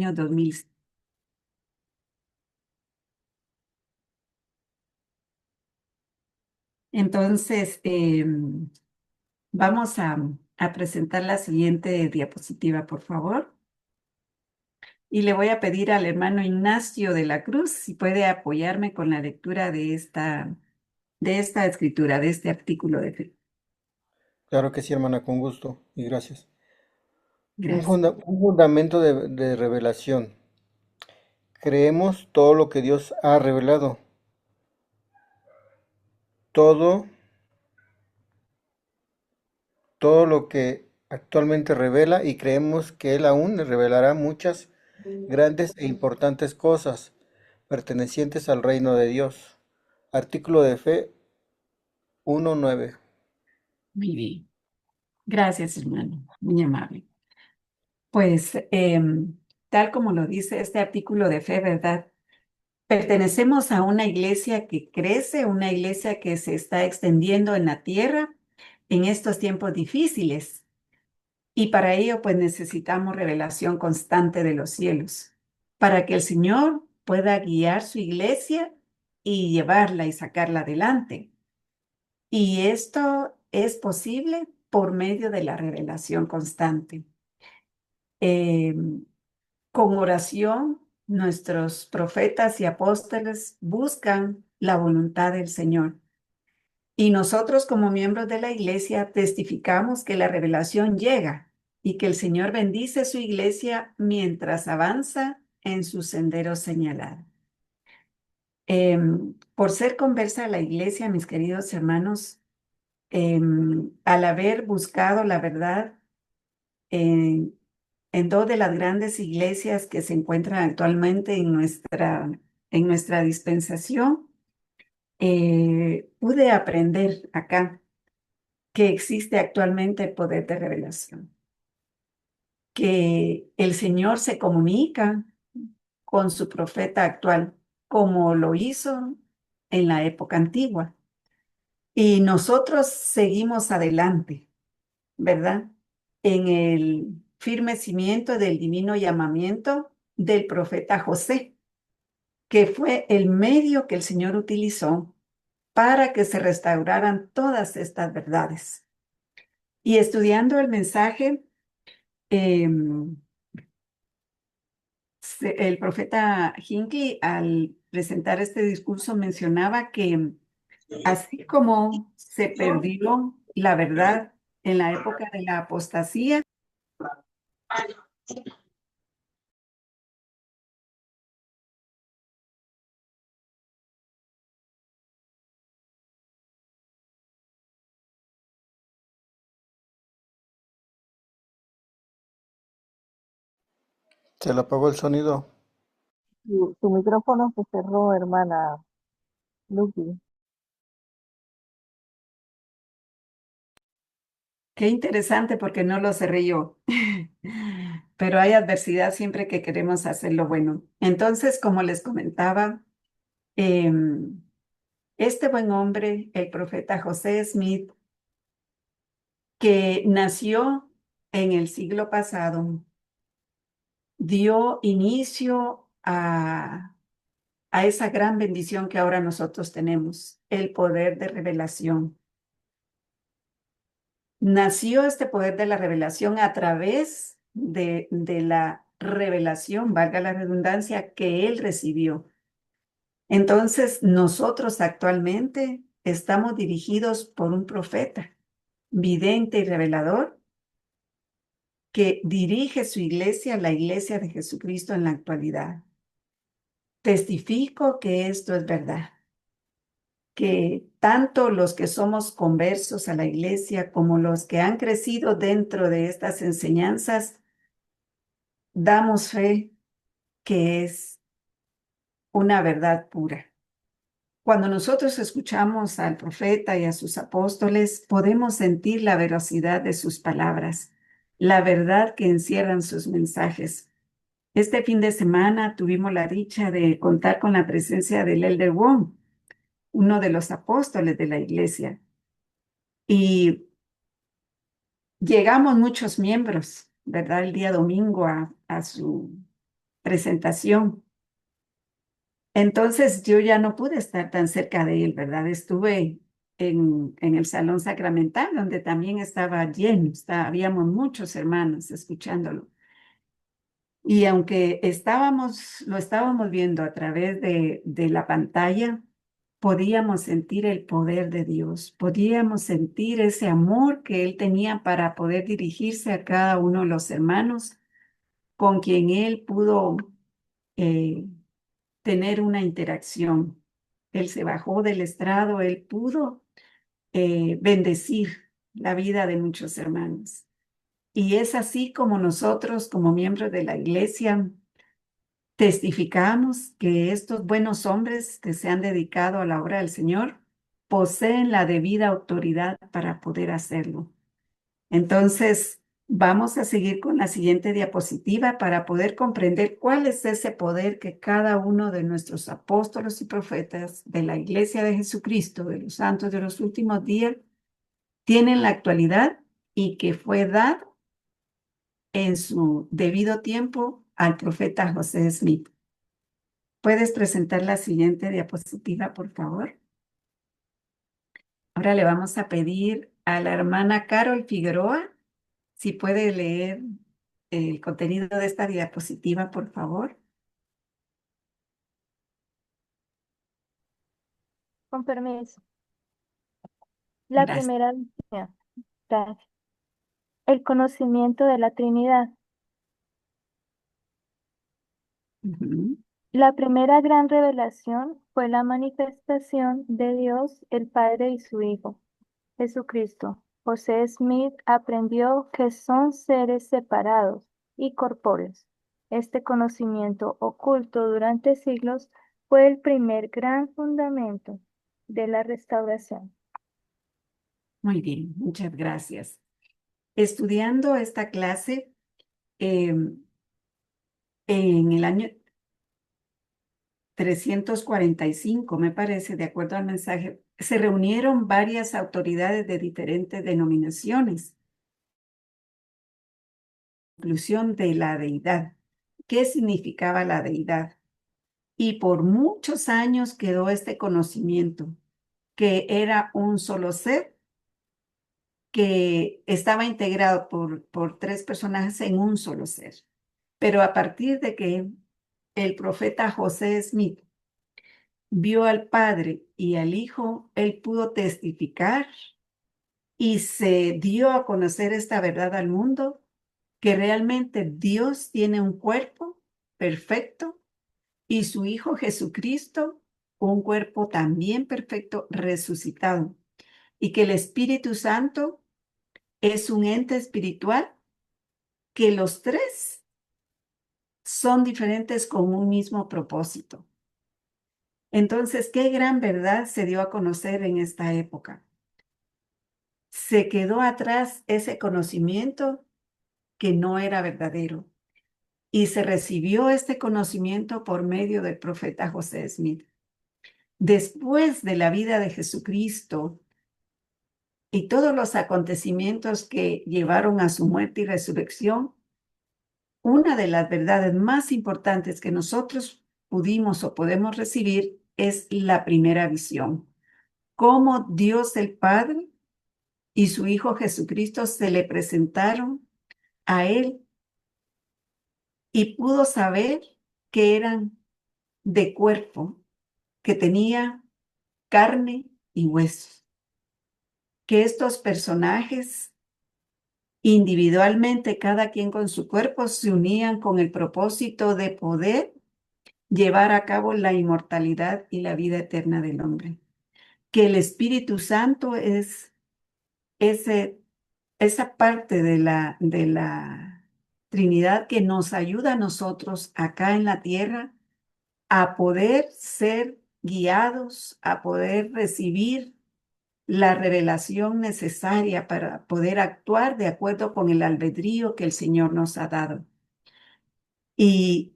año 2000. Entonces, vamos a presentar la siguiente diapositiva, por favor. Y le voy a pedir al hermano Ignacio de la Cruz si puede apoyarme con la lectura de esta escritura, de este artículo de fe. Claro que sí, hermana, con gusto y gracias. Gracias. Un fundamento de revelación. Creemos todo lo que Dios ha revelado, todo, todo lo que actualmente revela y creemos que Él aún revelará muchas grandes e importantes cosas pertenecientes al reino de Dios. Artículo de fe 1:9. Muy bien. Gracias, hermano. Muy amable. Pues, tal como lo dice este artículo de fe, ¿verdad? Pertenecemos a una iglesia que crece, una iglesia que se está extendiendo en la tierra en estos tiempos difíciles. Y para ello, pues necesitamos revelación constante de los cielos, para que el Señor pueda guiar su iglesia y llevarla y sacarla adelante. Y esto es posible por medio de la revelación constante. Eh, con oración, nuestros profetas y apóstoles buscan la voluntad del Señor. Y nosotros como miembros de la iglesia testificamos que la revelación llega y que el Señor bendice su iglesia mientras avanza en su sendero señalado. Por ser conversa a la iglesia, mis queridos hermanos, al haber buscado la verdad en dos de las grandes iglesias que se encuentran actualmente en nuestra dispensación, pude aprender acá que existe actualmente el poder de revelación, que el Señor se comunica con su profeta actual, como lo hizo en la época antigua. Y nosotros seguimos adelante, ¿verdad? En el firme cimiento del divino llamamiento del profeta José, que fue el medio que el Señor utilizó para que se restauraran todas estas verdades. Y estudiando el mensaje, el profeta Hinckley, al presentar este discurso, mencionaba que así como se perdió la verdad en la época de la apostasía, Se le apagó el sonido. Su micrófono se cerró, hermana Lucy. qué interesante porque no lo cerré yo. Pero hay adversidad siempre que queremos hacer lo bueno. Entonces, como les comentaba, em, este buen hombre, el profeta José Smith, que nació en el siglo pasado, dio inicio a esa gran bendición que ahora nosotros tenemos, el poder de revelación. Nació este poder de la revelación a través de la revelación, valga la redundancia, que él recibió. Entonces, nosotros actualmente estamos dirigidos por un profeta, vidente y revelador, que dirige su iglesia, la iglesia de Jesucristo en la actualidad. Testifico que esto es verdad, que tanto los que somos conversos a la iglesia como los que han crecido dentro de estas enseñanzas, damos fe que es una verdad pura. Cuando nosotros escuchamos al profeta y a sus apóstoles, podemos sentir la veracidad de sus palabras, la verdad que encierran sus mensajes. Este fin de semana tuvimos la dicha de contar con la presencia del Elder Wong, uno de los apóstoles de la iglesia. Y llegamos muchos miembros, ¿verdad? El día domingo a su presentación. Entonces yo ya no pude estar tan cerca de él, ¿verdad? Estuve en el salón sacramental, donde también estaba lleno, habíamos muchos hermanos escuchándolo. Y aunque lo estábamos viendo a través de la pantalla, podíamos sentir el poder de Dios, podíamos sentir ese amor que Él tenía para poder dirigirse a cada uno de los hermanos con quien Él pudo eh, tener una interacción. Él se bajó del estrado, Él pudo bendecir la vida de muchos hermanos. Y es así como nosotros, como miembros de la iglesia, testificamos que estos buenos hombres que se han dedicado a la obra del Señor poseen la debida autoridad para poder hacerlo. Entonces, vamos a seguir con la siguiente diapositiva para poder comprender cuál es ese poder que cada uno de nuestros apóstoles y profetas de la Iglesia de Jesucristo, de los santos de los últimos días, tiene en la actualidad y que fue dado en su debido tiempo al profeta José Smith. ¿Puedes presentar la siguiente diapositiva, por favor? Ahora le vamos a pedir a la hermana Carol Figueroa si puede leer el contenido de esta diapositiva, por favor. Con permiso. La Gracias. primera visión. Gracias. El conocimiento de la Trinidad. Ujú. La primera gran revelación fue la manifestación de Dios, el Padre y su Hijo, Jesucristo. José Smith aprendió que son seres separados y corpóreos. Este conocimiento oculto durante siglos fue el primer gran fundamento de la restauración. Muy bien, muchas gracias. Estudiando esta clase, en el año 345, me parece, de acuerdo al mensaje, se reunieron varias autoridades de diferentes denominaciones. Conclusión de la deidad. ¿Qué significaba la deidad? Y por muchos años quedó este conocimiento, que era un solo ser, que estaba integrado por tres personajes en un solo ser. Pero a partir de que el profeta José Smith vio al Padre y al Hijo, él pudo testificar y se dio a conocer esta verdad al mundo, que realmente Dios tiene un cuerpo perfecto y su Hijo Jesucristo un cuerpo también perfecto resucitado, y que el Espíritu Santo es un ente espiritual, que los tres son diferentes con un mismo propósito. Entonces, qué gran verdad se dio a conocer en esta época. Se quedó atrás ese conocimiento que no era verdadero y se recibió este conocimiento por medio del profeta José Smith. Después de la vida de Jesucristo y todos los acontecimientos que llevaron a su muerte y resurrección, una de las verdades más importantes que nosotros pudimos o podemos recibir es la primera visión. Cómo Dios el Padre y su Hijo Jesucristo se le presentaron a él y pudo saber que eran de cuerpo, que tenía carne y huesos, que estos personajes individualmente, cada quien con su cuerpo, se unían con el propósito de poder llevar a cabo la inmortalidad y la vida eterna del hombre. Que el Espíritu Santo es esa parte de la Trinidad que nos ayuda a nosotros acá en la tierra a poder ser guiados, a poder recibir la revelación necesaria para poder actuar de acuerdo con el albedrío que el Señor nos ha dado. Y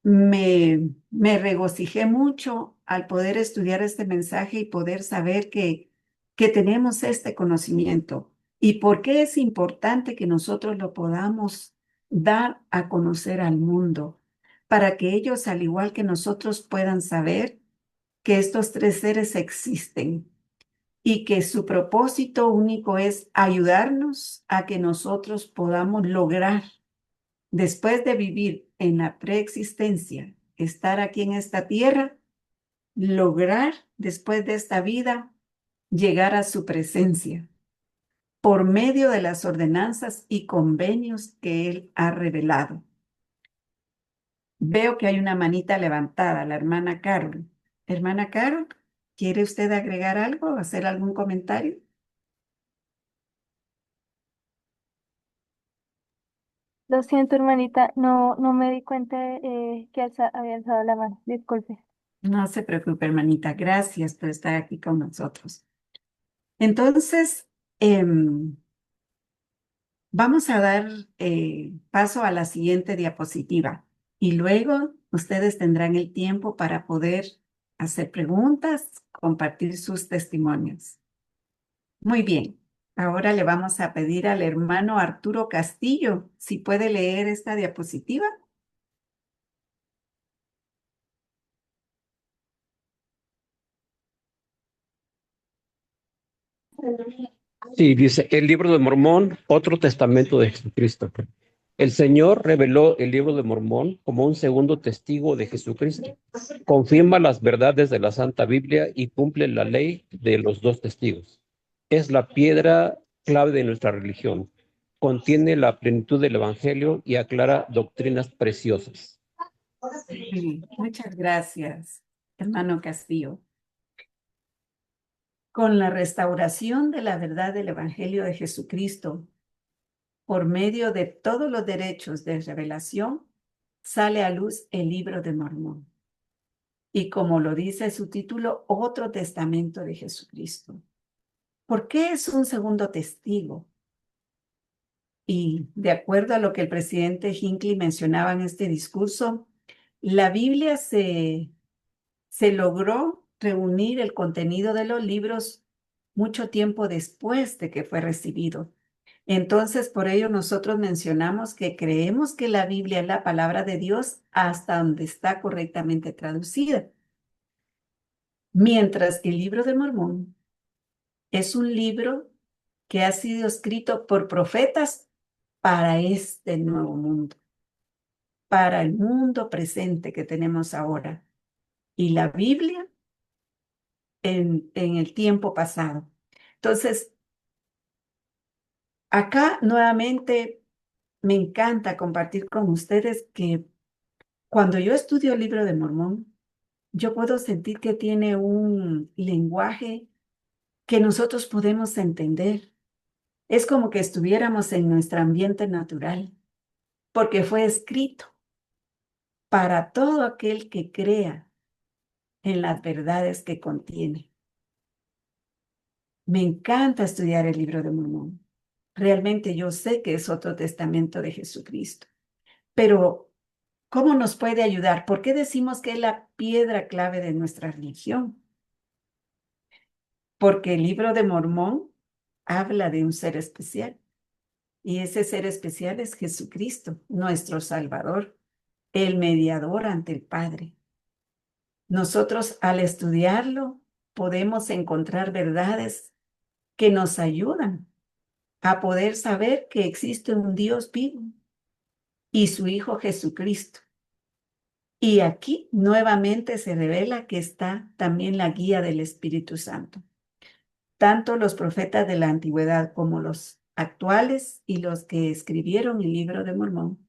me regocijé mucho al poder estudiar este mensaje y poder saber que tenemos este conocimiento. ¿Y por qué es importante que nosotros lo podamos dar a conocer al mundo, para que ellos, al igual que nosotros, puedan saber que estos tres seres existen y que su propósito único es ayudarnos a que nosotros podamos lograr, después de vivir en la preexistencia, estar aquí en esta tierra, lograr después de esta vida llegar a su presencia por medio de las ordenanzas y convenios que Él ha revelado. Veo que hay una manita levantada, la hermana Carol. Hermana Carol, ¿quiere usted agregar algo o hacer algún comentario? Lo siento, hermanita, no me di cuenta que había alzado la mano. Disculpe. No se preocupe, hermanita. Gracias por estar aquí con nosotros. Entonces, vamos a dar paso a la siguiente diapositiva y luego ustedes tendrán el tiempo para poder hacer preguntas, compartir sus testimonios. Muy bien. Ahora le vamos a pedir al hermano Arturo Castillo si puede leer esta diapositiva. Sí, dice el libro de Mormón, otro testamento de Jesucristo. El Señor reveló el libro de Mormón como un segundo testigo de Jesucristo. Confirma las verdades de la Santa Biblia y cumple la ley de los dos testigos. Es la piedra clave de nuestra religión. Contiene la plenitud del Evangelio y aclara doctrinas preciosas. Sí, muchas gracias, hermano Castillo. Con la restauración de la verdad del Evangelio de Jesucristo, por medio de todos los derechos de revelación, sale a luz el libro de Mormón. Y como lo dice su título, otro testamento de Jesucristo. ¿Por qué es un segundo testigo? Y de acuerdo a lo que el presidente Hinckley mencionaba en este discurso, la Biblia se logró reunir el contenido de los libros mucho tiempo después de que fue recibido. Entonces, por ello nosotros mencionamos que creemos que la Biblia es la palabra de Dios hasta donde está correctamente traducida. Mientras que el libro de Mormón es un libro que ha sido escrito por profetas para este nuevo mundo, para el mundo presente que tenemos ahora. Y la Biblia en el tiempo pasado. Entonces, acá nuevamente me encanta compartir con ustedes que cuando yo estudio el libro de Mormón, yo puedo sentir que tiene un lenguaje que nosotros podemos entender. Es como que estuviéramos en nuestro ambiente natural, porque fue escrito para todo aquel que crea en las verdades que contiene. Me encanta estudiar el libro de Mormón. Realmente yo sé que es otro testamento de Jesucristo. Pero, ¿cómo nos puede ayudar? ¿Por qué decimos que es la piedra clave de nuestra religión? Porque el libro de Mormón habla de un ser especial. Y ese ser especial es Jesucristo, nuestro Salvador, el mediador ante el Padre. Nosotros al estudiarlo podemos encontrar verdades que nos ayudan a poder saber que existe un Dios vivo y su Hijo Jesucristo. Y aquí nuevamente se revela que está también la guía del Espíritu Santo. Tanto los profetas de la antigüedad como los actuales y los que escribieron el libro de Mormón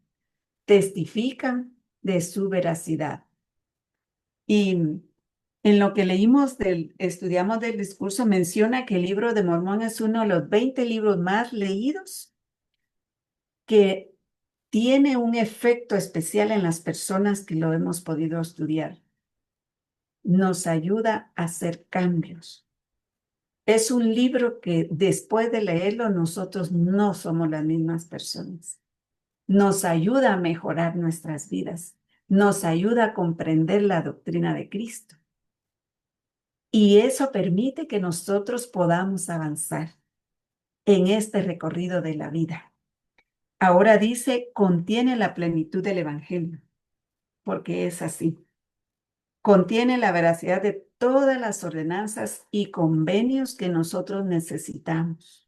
testifican de su veracidad. Y en lo que estudiamos del discurso, menciona que el libro de Mormón es uno de los 20 libros más leídos, que tiene un efecto especial en las personas que lo hemos podido estudiar. Nos ayuda a hacer cambios. Es un libro que después de leerlo nosotros no somos las mismas personas. Nos ayuda a mejorar nuestras vidas. Nos ayuda a comprender la doctrina de Cristo. Y eso permite que nosotros podamos avanzar en este recorrido de la vida. Ahora dice, contiene la plenitud del Evangelio, porque es así. Contiene la veracidad de todas las ordenanzas y convenios que nosotros necesitamos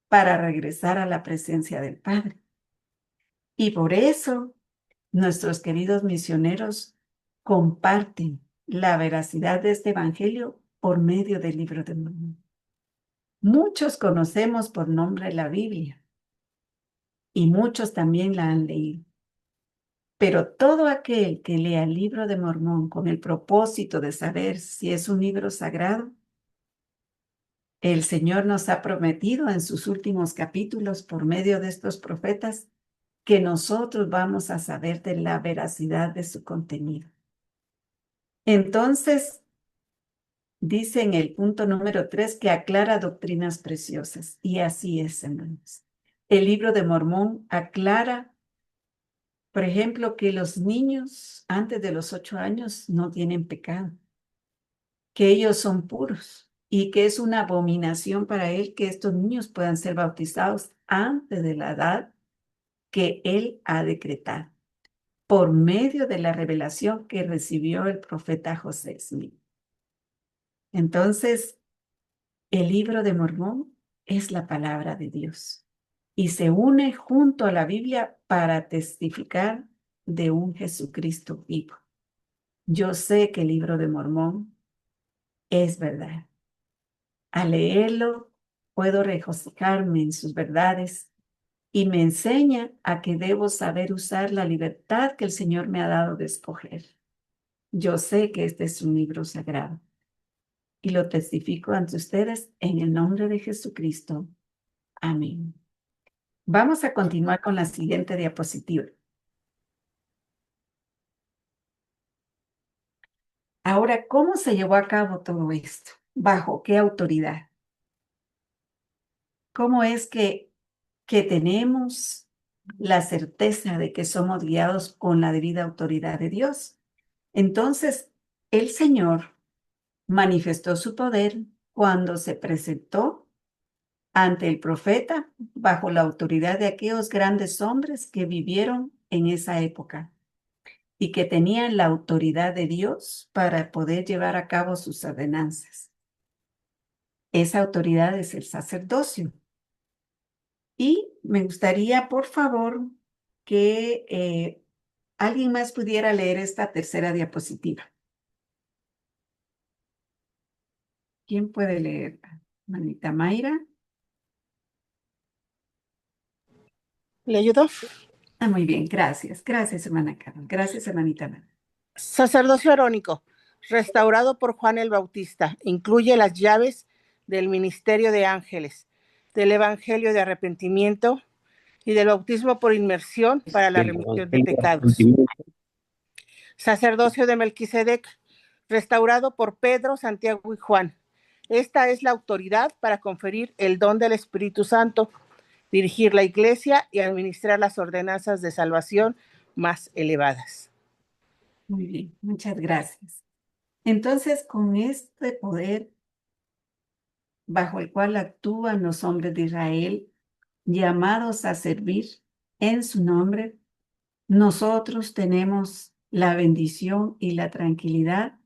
para regresar a la presencia del Padre. Y por eso nuestros queridos misioneros comparten la veracidad de este Evangelio por medio del libro de Mormón. Muchos conocemos por nombre la Biblia y muchos también la han leído. Pero todo aquel que lea el libro de Mormón con el propósito de saber si es un libro sagrado, el Señor nos ha prometido en sus últimos capítulos por medio de estos profetas que nosotros vamos a saber de la veracidad de su contenido. Entonces, dice en el punto número 3 que aclara doctrinas preciosas. Y así es, hermanos. El libro de Mormón aclara, por ejemplo, que los niños antes de los 8 años no tienen pecado, que ellos son puros y que es una abominación para él que estos niños puedan ser bautizados antes de la edad que él ha decretado, por medio de la revelación que recibió el profeta José Smith. Entonces, el libro de Mormón es la palabra de Dios y se une junto a la Biblia para testificar de un Jesucristo vivo. Yo sé que el libro de Mormón es verdad. Al leerlo, puedo regocijarme en sus verdades y me enseña a que debo saber usar la libertad que el Señor me ha dado de escoger. Yo sé que este es un libro sagrado y lo testifico ante ustedes en el nombre de Jesucristo. Amén. Vamos a continuar con la siguiente diapositiva. Ahora, ¿cómo se llevó a cabo todo esto? ¿Bajo qué autoridad? ¿Cómo es que tenemos la certeza de que somos guiados con la debida autoridad de Dios? Entonces, el Señor manifestó su poder cuando se presentó ante el profeta bajo la autoridad de aquellos grandes hombres que vivieron en esa época y que tenían la autoridad de Dios para poder llevar a cabo sus ordenanzas. Esa autoridad es el sacerdocio. Y me gustaría, por favor, que alguien más pudiera leer esta tercera diapositiva. ¿Quién puede leer? Manita Mayra. ¿Le ayudo? Muy bien, gracias. Gracias, hermana Carmen. Gracias, hermanita Mayra. Sacerdocio arónico, restaurado por Juan el Bautista, incluye las llaves del ministerio de ángeles, del evangelio de arrepentimiento y del bautismo por inmersión para la remisión de pecados. Sacerdocio de Melquisedec, restaurado por Pedro, Santiago y Juan. Esta es la autoridad para conferir el don del Espíritu Santo, dirigir la iglesia y administrar las ordenanzas de salvación más elevadas. Muy bien, muchas gracias. Entonces, con este poder bajo el cual actúan los hombres de Israel, llamados a servir en su nombre, nosotros tenemos la bendición y la tranquilidad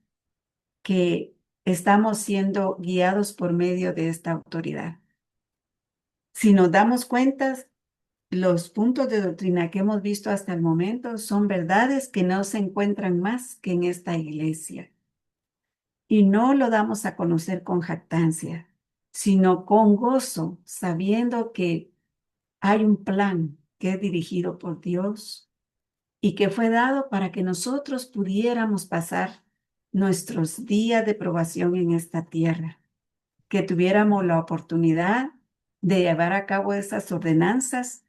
que estamos siendo guiados por medio de esta autoridad. Si nos damos cuenta, los puntos de doctrina que hemos visto hasta el momento son verdades que no se encuentran más que en esta iglesia. Y no lo damos a conocer con jactancia, sino con gozo, sabiendo que hay un plan que es dirigido por Dios y que fue dado para que nosotros pudiéramos pasar nuestros días de probación en esta tierra, que tuviéramos la oportunidad de llevar a cabo esas ordenanzas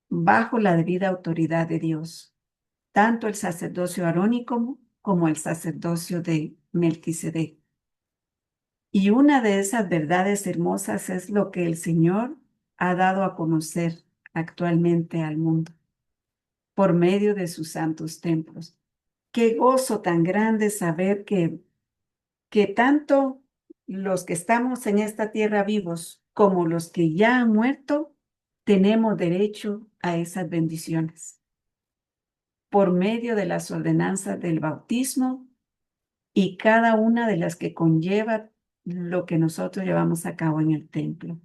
bajo la debida autoridad de Dios, tanto el sacerdocio arónico como el sacerdocio de Melquisedec. Y una de esas verdades hermosas es lo que el Señor ha dado a conocer actualmente al mundo por medio de sus santos templos. Qué gozo tan grande saber que tanto los que estamos en esta tierra vivos como los que ya han muerto, tenemos derecho a esas bendiciones por medio de las ordenanzas del bautismo y cada una de las que conlleva lo que nosotros llevamos a cabo en el templo.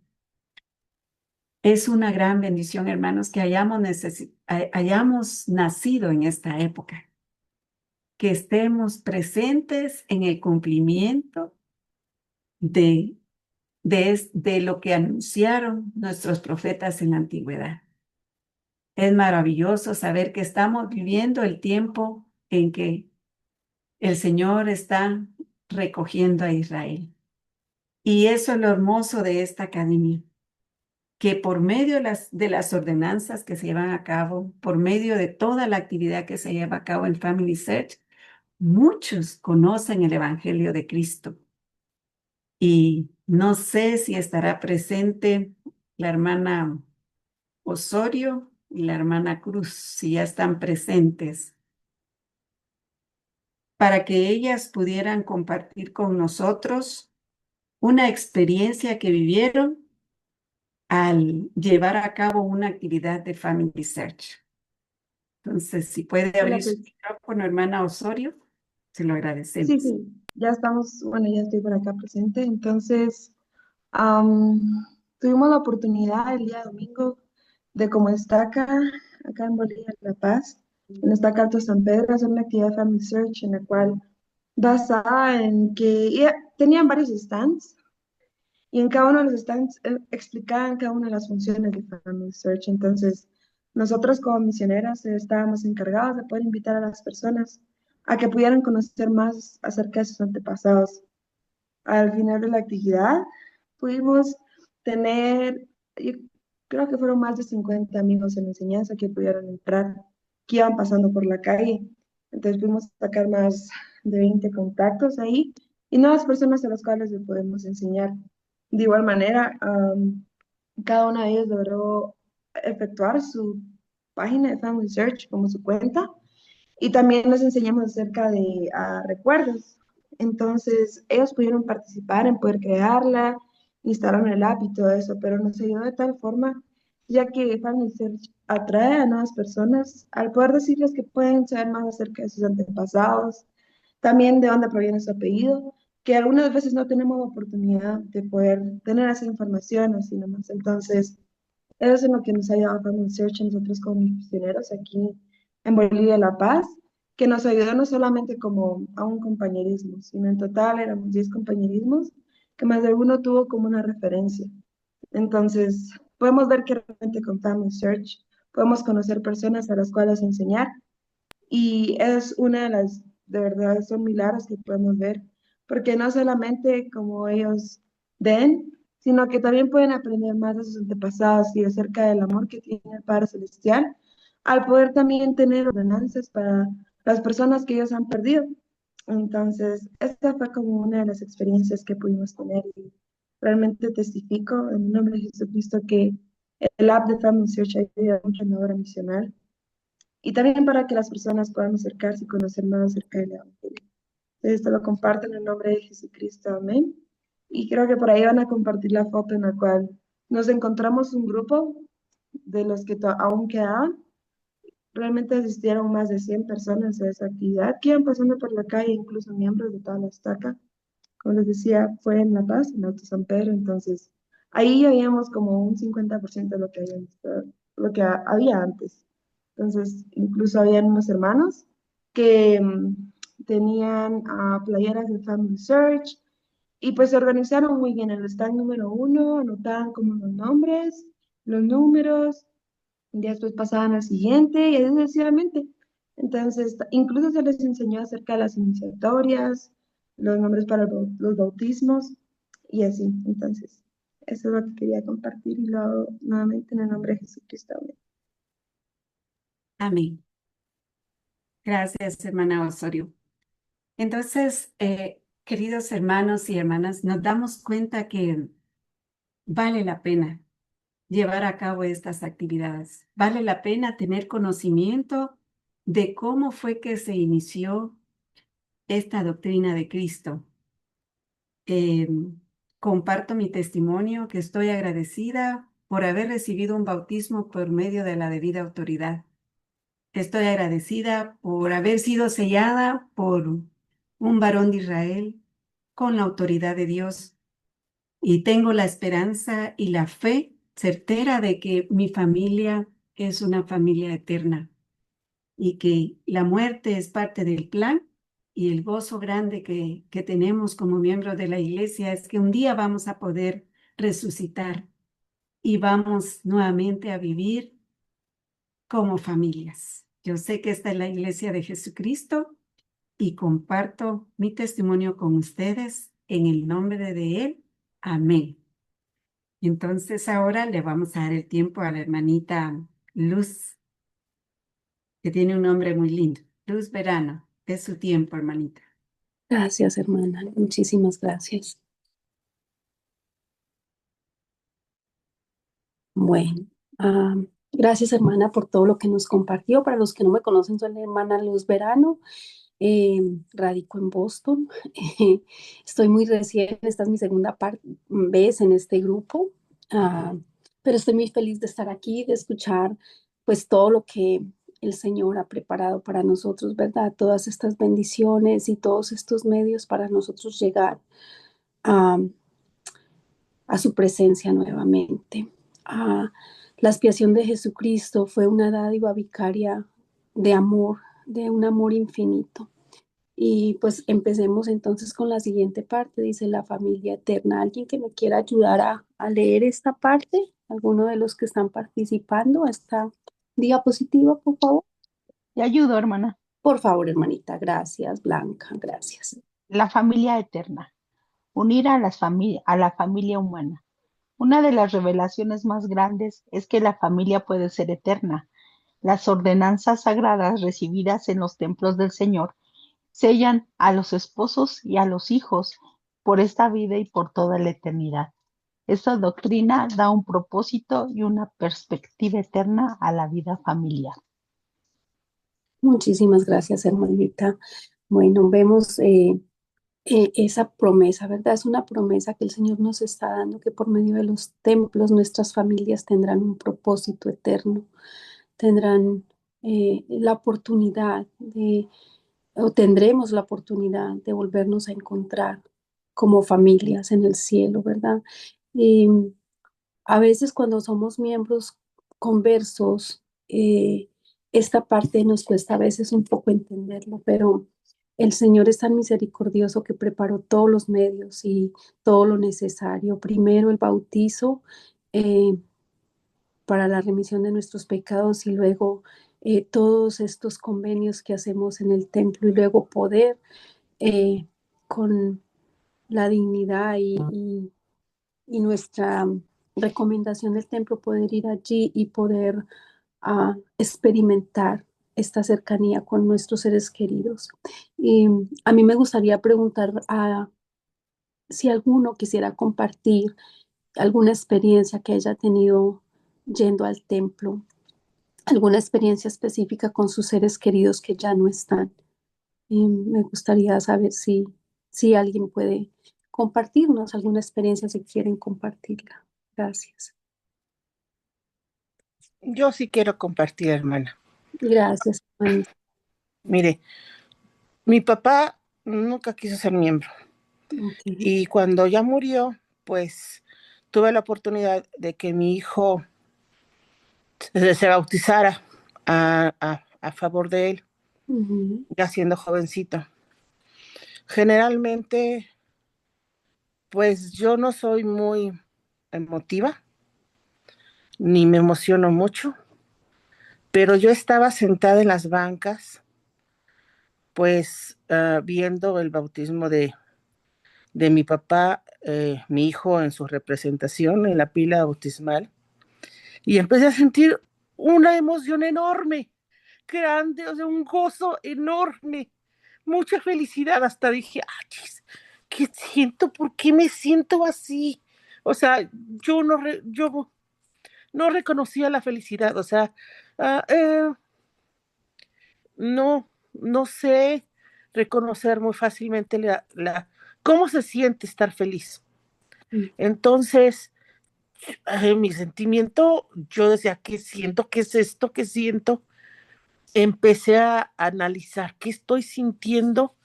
Es una gran bendición, hermanos, que hayamos nacido en esta época, que estemos presentes en el cumplimiento de lo que anunciaron nuestros profetas en la antigüedad. Es maravilloso saber que estamos viviendo el tiempo en que el Señor está recogiendo a Israel. Y eso es lo hermoso de esta academia, que por medio de las ordenanzas que se llevan a cabo, por medio de toda la actividad que se lleva a cabo en Family Search, muchos conocen el Evangelio de Cristo. Y no sé si estará presente la hermana Osorio y la hermana Cruz, si ya están presentes, para que ellas pudieran compartir con nosotros una experiencia que vivieron al llevar a cabo una actividad de Family Search. Entonces, si puede Hola, abrir su pues. micrófono, hermana Osorio, se lo Sí, agradecemos. sí, ya estamos, bueno, ya estoy por acá presente. Entonces, am, tuvimos la oportunidad el día domingo de, como está acá en Bolivia, en La Paz, en esta Alto San Pedro, hacer una actividad de Family Search en la cual basada en que tenían varios stands y en cada uno de los stands explicaban cada una de las funciones de Family Search. Entonces, nosotros como misioneras estábamos encargados de poder invitar a las personas a que pudieran conocer más acerca de sus antepasados. Al final de la actividad pudimos tener, yo creo que fueron más de 50 amigos en la enseñanza que pudieron entrar, que iban pasando por la calle. Entonces pudimos sacar más de 20 contactos ahí y nuevas personas a las cuales le podemos enseñar. De igual manera, cada uno de ellos logró efectuar su página de Family Search como su cuenta y también les enseñamos acerca de recuerdos. Entonces, ellos pudieron participar en poder crearla, instalaron el app y todo eso, pero nos ayudó de tal forma, ya que Family Search atrae a nuevas personas al poder decirles que pueden saber más acerca de sus antepasados, también de dónde proviene su apellido, que algunas veces no tenemos la oportunidad de poder tener esa información así nomás. Entonces, eso es en lo que nos ha ayudado Family Search a nosotros como misioneros aquí en Bolivia, La Paz, que nos ayudó no solamente como a un compañerismo, sino en total éramos 10 compañerismos, que más de uno tuvo como una referencia. Entonces, podemos ver que realmente con Family Search podemos conocer personas a las cuales enseñar y es una de las, de verdad, son milagros que podemos ver, porque no solamente como ellos ven, sino que también pueden aprender más de sus antepasados y acerca del amor que tiene el Padre Celestial, al poder también tener ordenanzas para las personas que ellos han perdido. Entonces, esta fue como una de las experiencias que pudimos tener y realmente testifico en el nombre de Jesucristo que el app de Family Search ayuda mucho en la obra misional y también para que las personas puedan acercarse y conocer más acerca del Evangelio. Esto lo comparto en el nombre de Jesucristo, amén. Y creo que por ahí van a compartir la foto en la cual nos encontramos un grupo de los que aún quedaban. Realmente asistieron más de 100 personas a esa actividad que iban pasando por la calle, incluso miembros de toda la estaca. Como les decía, fue en La Paz, en Alto San Pedro, entonces ahí habíamos como un 50% de lo que, lo que había antes. Entonces, incluso habían unos hermanos que tenían playeras de Family Search y pues se organizaron muy bien. En el stand número 1 anotaban como los nombres, los números, y después pasaban al siguiente y así sucesivamente. Entonces, incluso se les enseñó acerca de las iniciatorias, los nombres para los bautismos y así. Entonces, eso es lo que quería compartir y lo hago nuevamente en el nombre de Jesucristo. Amén. Amén. Gracias, hermana Osorio. Entonces, queridos hermanos y hermanas, nos damos cuenta que vale la pena llevar a cabo estas actividades. Vale la pena tener conocimiento de cómo fue que se inició esta doctrina de Cristo. Comparto mi testimonio que estoy agradecida por haber recibido un bautismo por medio de la debida autoridad. Estoy agradecida por haber sido sellada por un varón de Israel con la autoridad de Dios y tengo la esperanza y la fe certera de que mi familia es una familia eterna y que la muerte es parte del plan y el gozo grande que tenemos como miembros de la iglesia es que un día vamos a poder resucitar y vamos nuevamente a vivir como familias. Yo sé que esta es la iglesia de Jesucristo y comparto mi testimonio con ustedes en el nombre de Él. Amén. Entonces ahora le vamos a dar el tiempo a la hermanita Luz, que tiene un nombre muy lindo. Luz Verano, es su tiempo, hermanita. Gracias, hermana. Muchísimas gracias. Bueno, gracias, hermana, por todo lo que nos compartió. Para los que no me conocen, soy la hermana Luz Verano. Radico en Boston. Estoy muy recién, esta es mi segunda vez en este grupo, ah, pero estoy muy feliz de estar aquí, de escuchar pues todo lo que el Señor ha preparado para nosotros, ¿verdad? Todas estas bendiciones y todos estos medios para nosotros llegar a, a su presencia nuevamente. La expiación de Jesucristo fue una dádiva vicaria de amor, de un amor infinito. Y pues empecemos entonces con la siguiente parte, dice la familia eterna. ¿Alguien que me quiera ayudar a leer esta parte? ¿Alguno de los que están participando? ¿Esta diapositiva, por favor? Te ayudo, hermana. Por favor, hermanita. Gracias, Blanca. Gracias. La familia eterna. Unir a la familia humana. Una de las revelaciones más grandes es que la familia puede ser eterna. Las ordenanzas sagradas recibidas en los templos del Señor sellan a los esposos y a los hijos por esta vida y por toda la eternidad. Esta doctrina da un propósito y una perspectiva eterna a la vida familiar. Muchísimas gracias, hermanita. Bueno, vemos esa promesa, ¿verdad? Es una promesa que el Señor nos está dando, que por medio de los templos nuestras familias tendrán un propósito eterno, tendrán la oportunidad o tendremos la oportunidad de volvernos a encontrar como familias en el cielo, ¿verdad? Y a veces cuando somos miembros conversos, esta parte nos cuesta a veces un poco entenderlo, pero el Señor es tan misericordioso que preparó todos los medios y todo lo necesario. Primero el bautizo para la remisión de nuestros pecados y luego todos estos convenios que hacemos en el templo y luego poder con la dignidad y nuestra recomendación del templo, poder ir allí y poder experimentar esta cercanía con nuestros seres queridos. Y a mí me gustaría preguntar si alguno quisiera compartir alguna experiencia que haya tenido yendo al templo, alguna experiencia específica con sus seres queridos que ya no están. Me gustaría saber si alguien puede compartirnos alguna experiencia si quieren compartirla. Gracias. Yo sí quiero compartir, hermana. Gracias, hermanita. Mire, mi papá nunca quiso ser miembro. Okay. Y cuando ya murió, pues tuve la oportunidad de que mi hijo se bautizara a favor de él, ya siendo jovencito. Generalmente, pues yo no soy muy emotiva, ni me emociono mucho, pero yo estaba sentada en las bancas, pues viendo el bautismo de mi papá, mi hijo en su representación en la pila bautismal, y empecé a sentir una emoción enorme, grande, o sea, un gozo enorme, mucha felicidad. Hasta dije, ¿qué siento? ¿Por qué me siento así? O sea, yo no reconocía la felicidad, o sea, no sé reconocer muy fácilmente cómo se siente estar feliz. Entonces, mi sentimiento, yo decía, ¿qué siento? ¿Qué es esto? ¿Qué siento? Empecé a analizar qué estoy sintiendo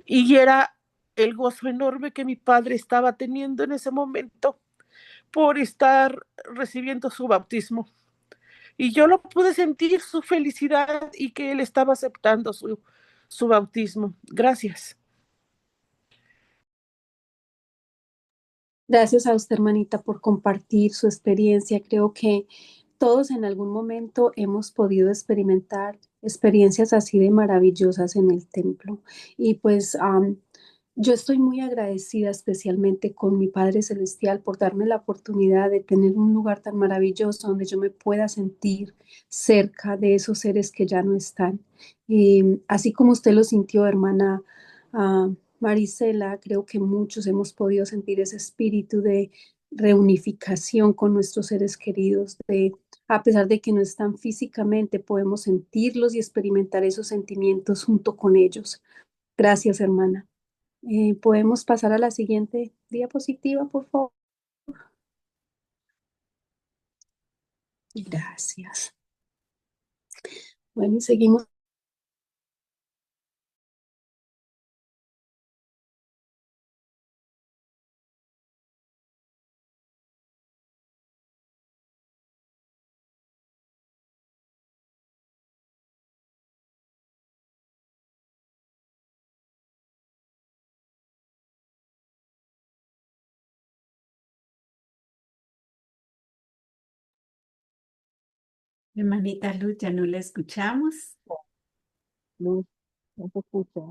y era el gozo enorme que mi padre estaba teniendo en ese momento por estar recibiendo su bautismo. Y yo lo pude sentir, su felicidad y que él estaba aceptando su bautismo. Gracias. Gracias a usted, hermanita, por compartir su experiencia. Creo que todos en algún momento hemos podido experimentar experiencias así de maravillosas en el templo. Y pues yo estoy muy agradecida especialmente con mi Padre Celestial por darme la oportunidad de tener un lugar tan maravilloso donde yo me pueda sentir cerca de esos seres que ya no están. Y así como usted lo sintió, hermana. ah, Marisela, creo que muchos hemos podido sentir ese espíritu de reunificación con nuestros seres queridos, de a pesar de que no están físicamente, podemos sentirlos y experimentar esos sentimientos junto con ellos. Gracias, hermana. ¿Podemos pasar a la siguiente diapositiva, por favor? Gracias. Bueno, y seguimos. Hermanita Luz, ya no la escuchamos. Luz, no se escucha.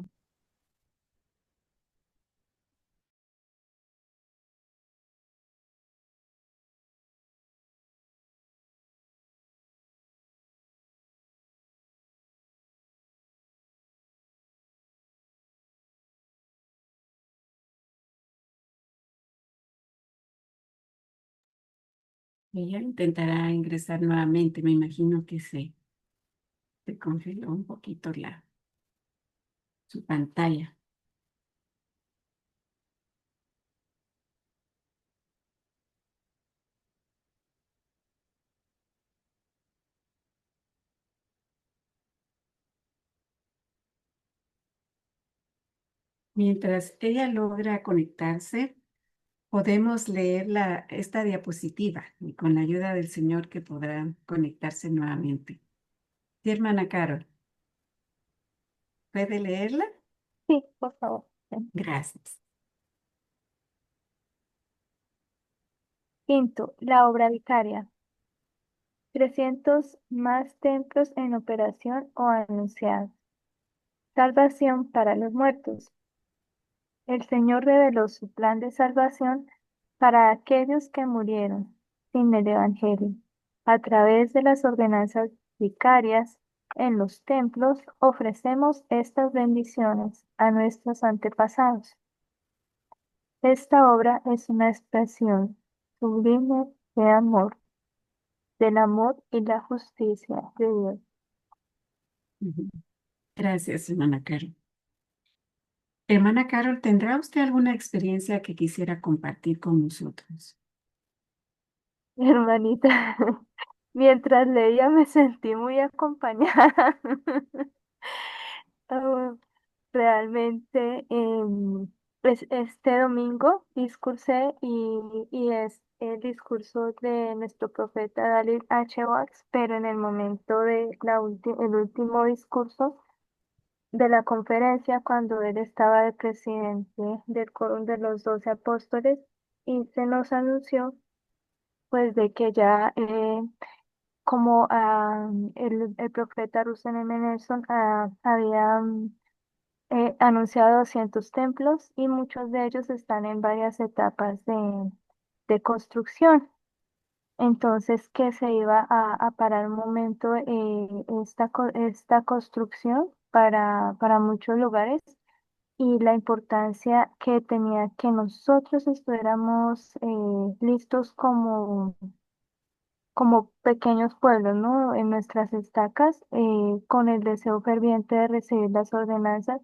Ella intentará ingresar nuevamente. Me imagino que se congeló un poquito su pantalla. Mientras ella logra conectarse, podemos leer esta diapositiva y con la ayuda del Señor que podrá conectarse nuevamente. Sí, hermana Carol, ¿puede leerla? Sí, por favor. Gracias. Quinto, la obra vicaria. 300 más templos en operación o anunciados. Salvación para los muertos. El Señor reveló su plan de salvación para aquellos que murieron sin el Evangelio. A través de las ordenanzas vicarias en los templos ofrecemos estas bendiciones a nuestros antepasados. Esta obra es una expresión sublime de amor, del amor y la justicia de Dios. Ujú. Gracias, hermana Carol. Hermana Carol, ¿tendrá usted alguna experiencia que quisiera compartir con nosotros? Hermanita, mientras leía me sentí muy acompañada. Ah, realmente, pues este domingo discursé y es el discurso de nuestro profeta David H. Watts, pero en el momento de el último discurso de la conferencia, cuando él estaba de presidente del quórum de los 12 apóstoles, y se nos anunció pues de que ya como el profeta Russell M. Nelson había anunciado 200 templos y muchos de ellos están en varias etapas de construcción. Entonces, que se iba a parar un momento esta construcción para muchos lugares y la importancia que tenía que nosotros estuviéramos listos como pequeños pueblos, ¿no? En nuestras estacas, con el deseo ferviente de recibir las ordenanzas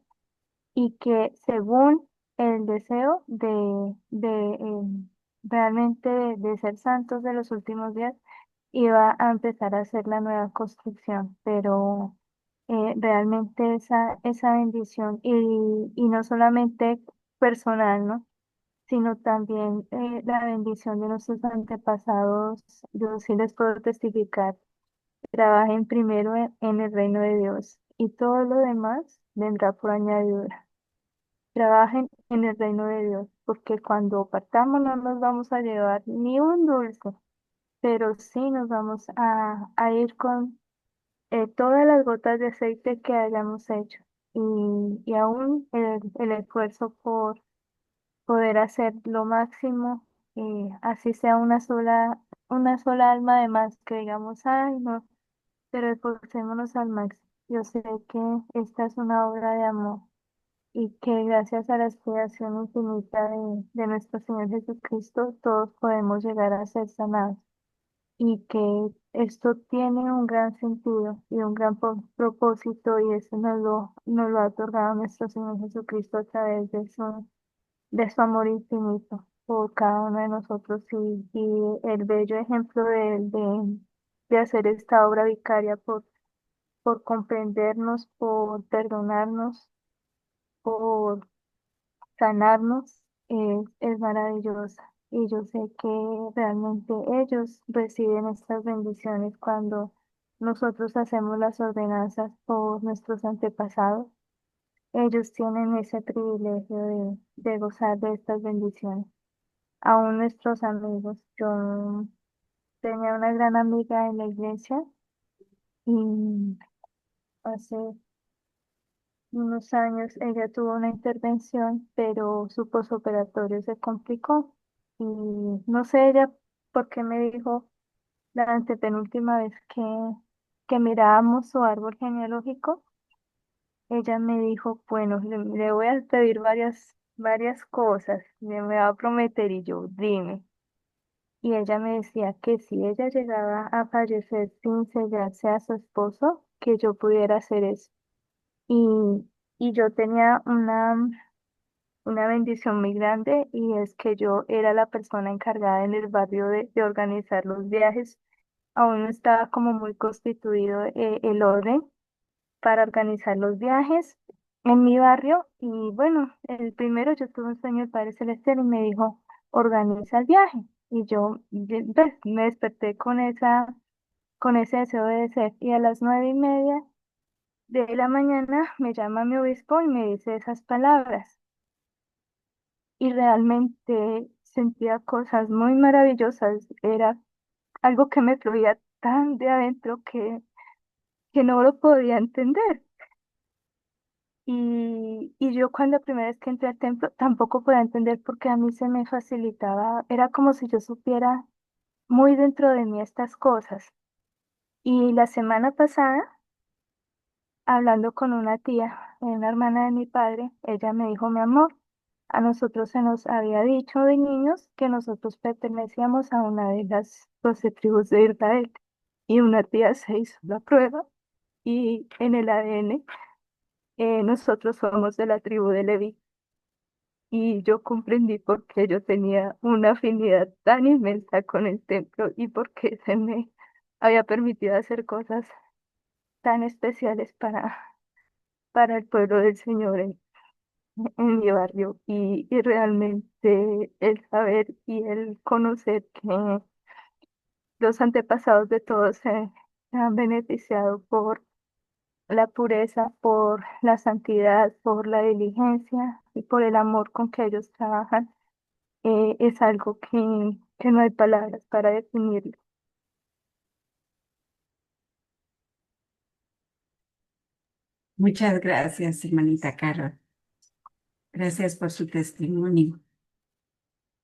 y que según el deseo de realmente de ser santos de los últimos días, iba a empezar a hacer la nueva construcción, pero realmente esa bendición y no solamente personal, ¿no? Sino también la bendición de nuestros antepasados, yo sí les puedo testificar, trabajen primero en el reino de Dios y todo lo demás vendrá por añadidura. Trabajen en el reino de Dios, porque cuando partamos no nos vamos a llevar ni un dulce, pero sí nos vamos a ir con todas las gotas de aceite que hayamos hecho y aún el esfuerzo por poder hacer lo máximo, así sea una sola alma de más, que digamos, ay, no, pero esforcémonos al máximo. Yo sé que esta es una obra de amor y que gracias a la expiación infinita de nuestro Señor Jesucristo, todos podemos llegar a ser sanados y que esto tiene un gran sentido y un gran propósito y eso nos lo ha otorgado nuestro Señor Jesucristo a través de su amor infinito por cada uno de nosotros y el bello ejemplo de hacer esta obra vicaria por comprendernos, por perdonarnos, por sanarnos, es maravillosa. Y yo sé que realmente ellos reciben estas bendiciones cuando nosotros hacemos las ordenanzas por nuestros antepasados. Ellos tienen ese privilegio de gozar de estas bendiciones. Aún nuestros amigos. Yo tenía una gran amiga en la iglesia y hace unos años ella tuvo una intervención, pero su posoperatorio se complicó. Y no sé ella por qué me dijo la antepenúltima vez que mirábamos su árbol genealógico, ella me dijo, bueno, le voy a pedir varias cosas, me va a prometer y yo, dime. Y ella me decía que si ella llegaba a fallecer sin sellarse a su esposo, que yo pudiera hacer eso. Y, y yo tenía una bendición muy grande y es que yo era la persona encargada en el barrio de organizar los viajes. Aún no estaba como muy constituido el orden para organizar los viajes en mi barrio. Y bueno, el primero yo tuve un sueño del Padre Celestial y me dijo, organiza el viaje. Y yo pues, me desperté con ese deseo de ser. Y a las 9:30 de la mañana me llama mi obispo y me dice esas palabras. Y realmente sentía cosas muy maravillosas. Era algo que me fluía tan de adentro que no lo podía entender. Y yo cuando la primera vez que entré al templo tampoco podía entender porque a mí se me facilitaba, era como si yo supiera muy dentro de mí estas cosas. Y la semana pasada, hablando con una tía, una hermana de mi padre, ella me dijo, mi amor, a nosotros se nos había dicho de niños que nosotros pertenecíamos a una de las 12 tribus de Israel. Y una tía se hizo la prueba y en el ADN nosotros somos de la tribu de Leví. Y yo comprendí por qué yo tenía una afinidad tan inmensa con el templo y por qué se me había permitido hacer cosas tan especiales para el pueblo del Señor en mi barrio. Y realmente el saber y el conocer que los antepasados de todos se han beneficiado por la pureza, por la santidad, por la diligencia y por el amor con que ellos trabajan es algo que no hay palabras para definirlo. Muchas gracias, hermanita Carol. Gracias por su testimonio.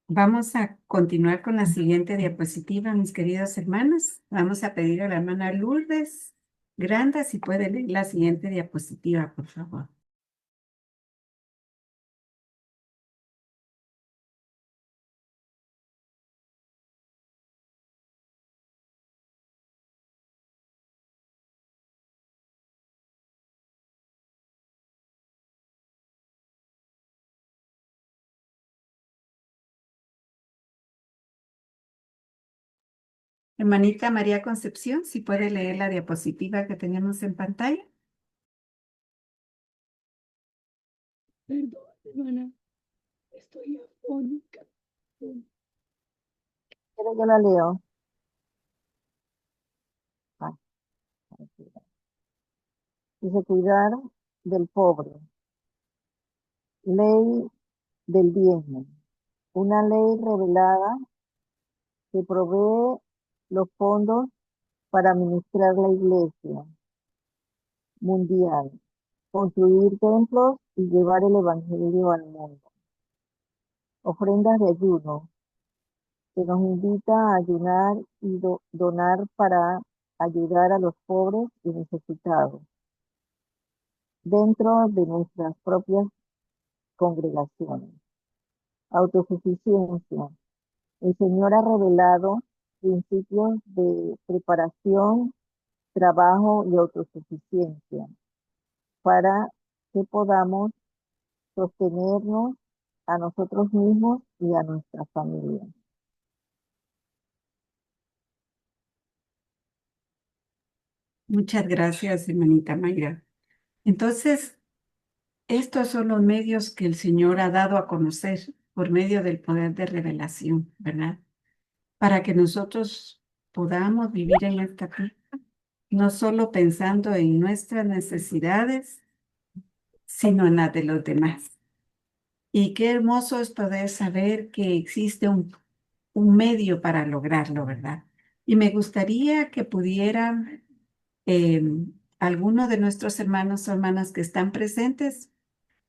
Vamos a continuar con la siguiente diapositiva, mis queridos hermanos. Vamos a pedir a la hermana Lourdes Granda si puede leer la siguiente diapositiva, por favor. Hermanita María Concepción, si puede leer la diapositiva que tenemos en pantalla. Perdón, hermana, estoy afónica. Pero yo la leo. Ah, dice cuidar del pobre. Ley del diezmo. Una ley revelada que provee los fondos para administrar la iglesia mundial, construir templos y llevar el evangelio al mundo. Ofrendas de ayuno, que nos invita a ayunar y donar para ayudar a los pobres y necesitados dentro de nuestras propias congregaciones. Autosuficiencia. El Señor ha revelado principios de preparación, trabajo y autosuficiencia para que podamos sostenernos a nosotros mismos y a nuestra familia. Muchas gracias, hermanita Mayra. Entonces, estos son los medios que el Señor ha dado a conocer por medio del poder de revelación, ¿verdad? Para que nosotros podamos vivir en esta tierra, no solo pensando en nuestras necesidades, sino en las de los demás. Y qué hermoso es poder saber que existe un medio para lograrlo, ¿verdad? Y me gustaría que pudieran algunos de nuestros hermanos o hermanas que están presentes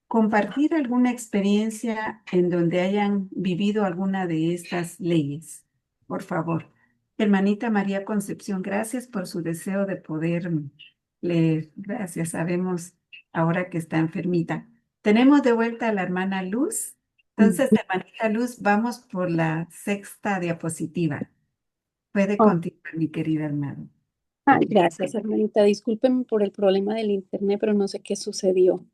compartir alguna experiencia en donde hayan vivido alguna de estas leyes. Por favor. Hermanita María Concepción, gracias por su deseo de poder leer. Gracias, sabemos ahora que está enfermita. Tenemos de vuelta a la hermana Luz. Entonces, hermanita Luz, vamos por la sexta diapositiva. Puede Oh, continuar, mi querida hermana. gracias, hermanita. Discúlpeme por el problema del internet, pero no sé qué sucedió.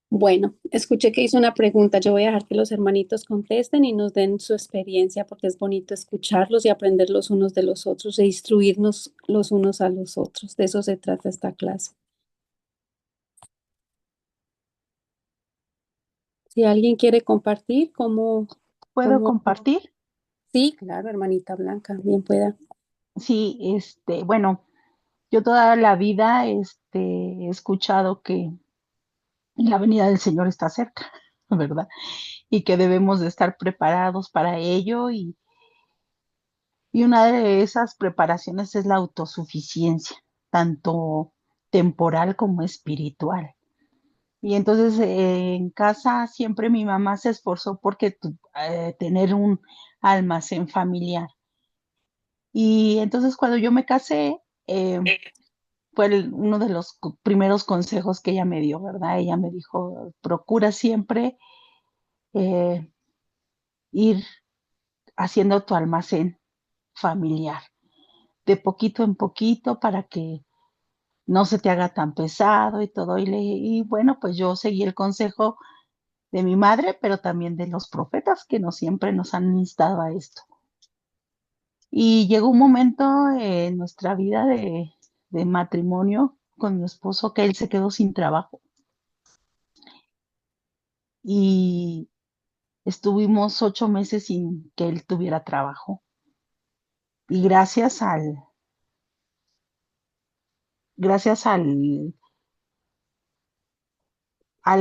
Bueno, escuché que hizo una pregunta. Yo voy a dejar que los hermanitos contesten y nos den su experiencia, porque es bonito escucharlos y aprender los unos de los otros e instruirnos los unos a los otros. De eso se trata esta clase. Si alguien quiere compartir, ¿Puedo cómo? compartir? Sí, claro, hermanita Blanca, bien pueda. Sí, bueno, yo toda la vida, he escuchado que la venida del Señor está cerca, ¿verdad? Y que debemos de estar preparados para ello y una de esas preparaciones es la autosuficiencia, tanto temporal como espiritual. Y entonces en casa siempre mi mamá se esforzó porque tener un almacén familiar. Y entonces cuando yo me casé, fue uno de los primeros consejos que ella me dio, ¿verdad? Ella me dijo, procura siempre eh, ir haciendo tu almacén familiar, de poquito en poquito para que no se te haga tan pesado y todo. Y bueno, pues yo seguí el consejo de mi madre, pero también de los profetas que no siempre nos han instado a esto. Y llegó un momento en nuestra vida de matrimonio con mi esposo que él se quedó sin trabajo y estuvimos 8 meses sin que él tuviera trabajo. Y gracias al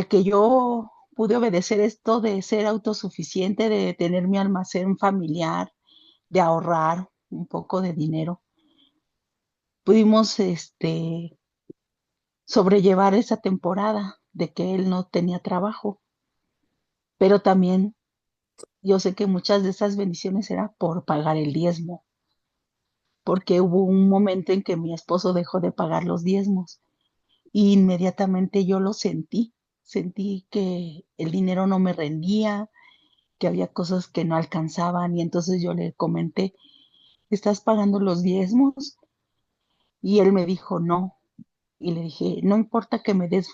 que yo pude obedecer esto de ser autosuficiente, de tener mi almacén familiar, de ahorrar un poco de dinero, pudimos sobrellevar esa temporada de que él no tenía trabajo. Pero también yo sé que muchas de esas bendiciones era por pagar el diezmo, porque hubo un momento en que mi esposo dejó de pagar los diezmos y inmediatamente yo lo sentí que el dinero no me rendía, que había cosas que no alcanzaban y entonces yo le comenté, ¿estás pagando los diezmos? Y él me dijo, no. Y le dije, no importa que me des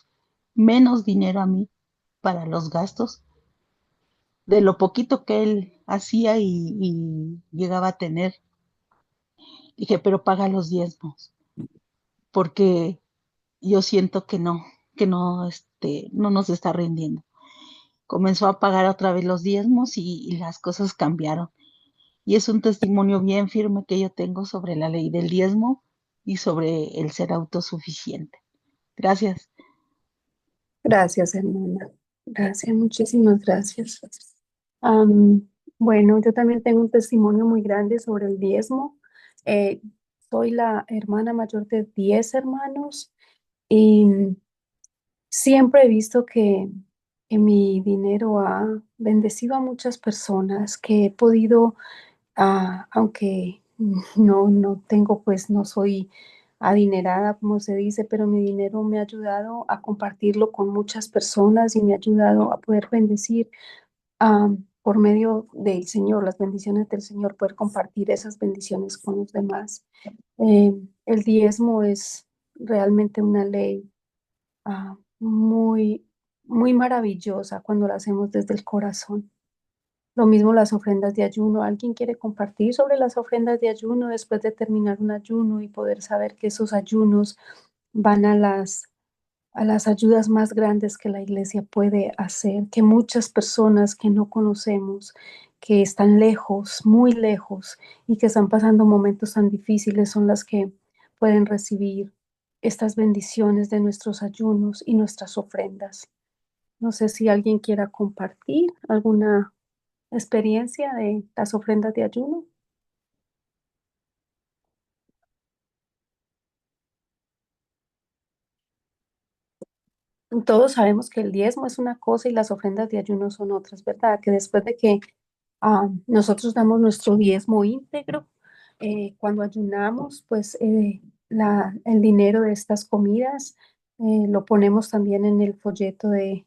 menos dinero a mí para los gastos, de lo poquito que él hacía y llegaba a tener. Dije, pero paga los diezmos, porque yo siento que no nos está rindiendo. Comenzó a pagar otra vez los diezmos y las cosas cambiaron. Y es un testimonio bien firme que yo tengo sobre la ley del diezmo y sobre el ser autosuficiente. Gracias. Gracias, hermana. Gracias, muchísimas gracias. Am, bueno, yo también tengo un testimonio muy grande sobre el diezmo. Eh, Soy la hermana mayor de 10 hermanos y siempre he visto que mi dinero ha bendecido a muchas personas, que he podido, aunque no tengo, pues no soy adinerada, como se dice, pero mi dinero me ha ayudado a compartirlo con muchas personas y me ha ayudado a poder bendecir por medio del Señor, las bendiciones del Señor, poder compartir esas bendiciones con los demás. El diezmo es realmente una ley muy, muy maravillosa cuando la hacemos desde el corazón. Lo mismo las ofrendas de ayuno. ¿Alguien quiere compartir sobre las ofrendas de ayuno después de terminar un ayuno y poder saber que esos ayunos van a las ayudas más grandes que la iglesia puede hacer, que muchas personas que no conocemos, que están lejos, muy lejos y que están pasando momentos tan difíciles son las que pueden recibir estas bendiciones de nuestros ayunos y nuestras ofrendas? No sé si alguien quiera compartir alguna experiencia de las ofrendas de ayuno. Todos sabemos que el diezmo es una cosa y las ofrendas de ayuno son otras, ¿verdad? Que después de que nosotros damos nuestro diezmo íntegro, cuando ayunamos, pues el dinero de estas comidas lo ponemos también en el folleto del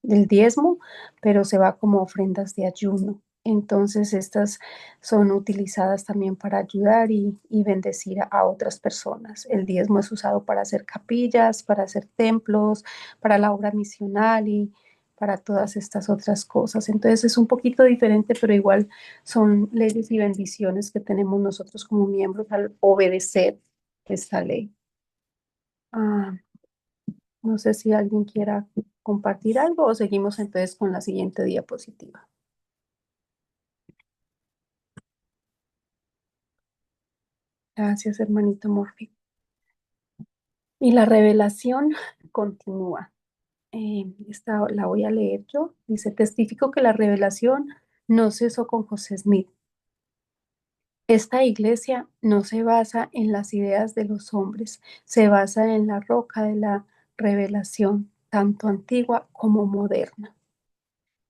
diezmo, pero se va como ofrendas de ayuno. Entonces, estas son utilizadas también para ayudar y bendecir a otras personas. El diezmo es usado para hacer capillas, para hacer templos, para la obra misional y para todas estas otras cosas. Entonces es un poquito diferente, pero igual son leyes y bendiciones que tenemos nosotros como miembros al obedecer esta ley. No sé si alguien quiera compartir algo o seguimos entonces con la siguiente diapositiva. Gracias, hermanito Morphy. Y la revelación continúa. Esta la voy a leer yo. Dice, testifico que la revelación no cesó con José Smith. Esta iglesia no se basa en las ideas de los hombres, se basa en la roca de la revelación, tanto antigua como moderna.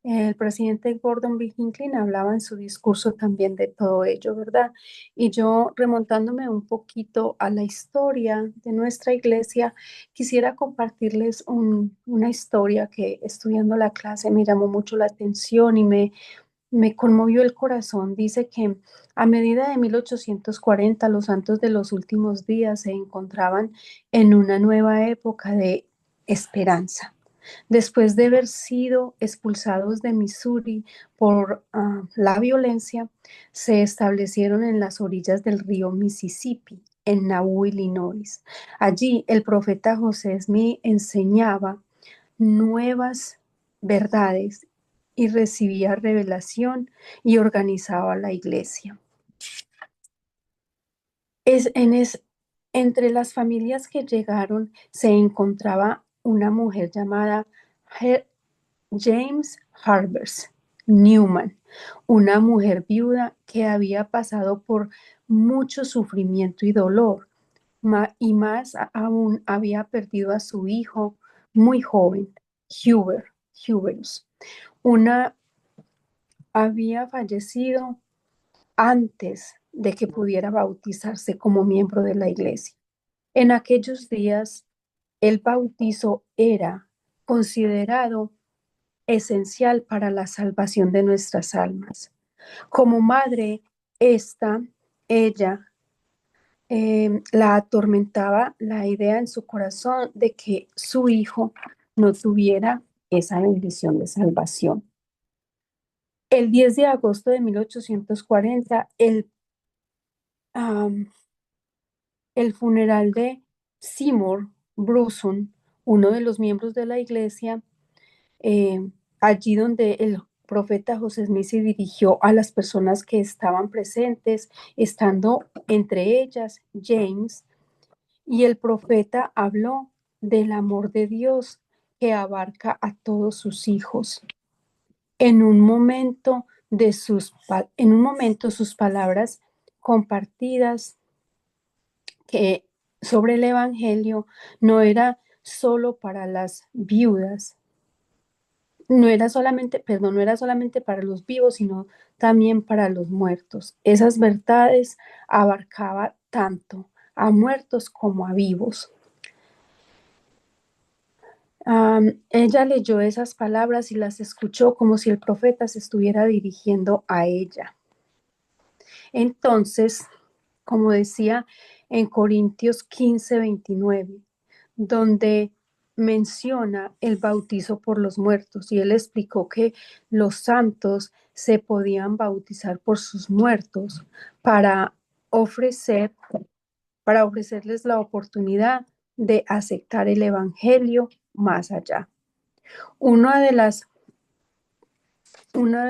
El presidente Gordon B. Hinckley hablaba en su discurso también de todo ello, ¿verdad? Y yo, remontándome un poquito a la historia de nuestra iglesia, quisiera compartirles una historia que estudiando la clase me llamó mucho la atención y me conmovió el corazón. Dice que a medida de 1840, los santos de los últimos días se encontraban en una nueva época de esperanza. Después de haber sido expulsados de Missouri por la violencia, se establecieron en las orillas del río Mississippi, en Nauvoo, Illinois. Allí el profeta José Smith enseñaba nuevas verdades y recibía revelación y organizaba la iglesia. Entre las familias que llegaron se encontraba una mujer llamada James Harbers Newman, una mujer viuda que había pasado por mucho sufrimiento y dolor, y más aún había perdido a su hijo muy joven, Hubert. Había fallecido antes de que pudiera bautizarse como miembro de la iglesia. En aquellos días, el bautizo era considerado esencial para la salvación de nuestras almas. Como madre, ella la atormentaba la idea en su corazón de que su hijo no tuviera esa bendición de salvación. El 10 de agosto de 1840, el am, el funeral de Seymour Bruson, uno de los miembros de la iglesia, eh, allí donde el profeta José Smith se dirigió a las personas que estaban presentes, estando entre ellas James, y el profeta habló del amor de Dios que abarca a todos sus hijos. En un momento sus palabras compartidas que sobre el evangelio no era solo para las viudas, no era solamente para los vivos, sino también para los muertos. Esas verdades abarcaba tanto a muertos como a vivos. Ella leyó esas palabras y las escuchó como si el profeta se estuviera dirigiendo a ella. Entonces, como decía en Corintios 15:29, donde menciona el bautizo por los muertos, y él explicó que los santos se podían bautizar por sus muertos para ofrecer, para ofrecerles la oportunidad de aceptar el evangelio más allá. Uno de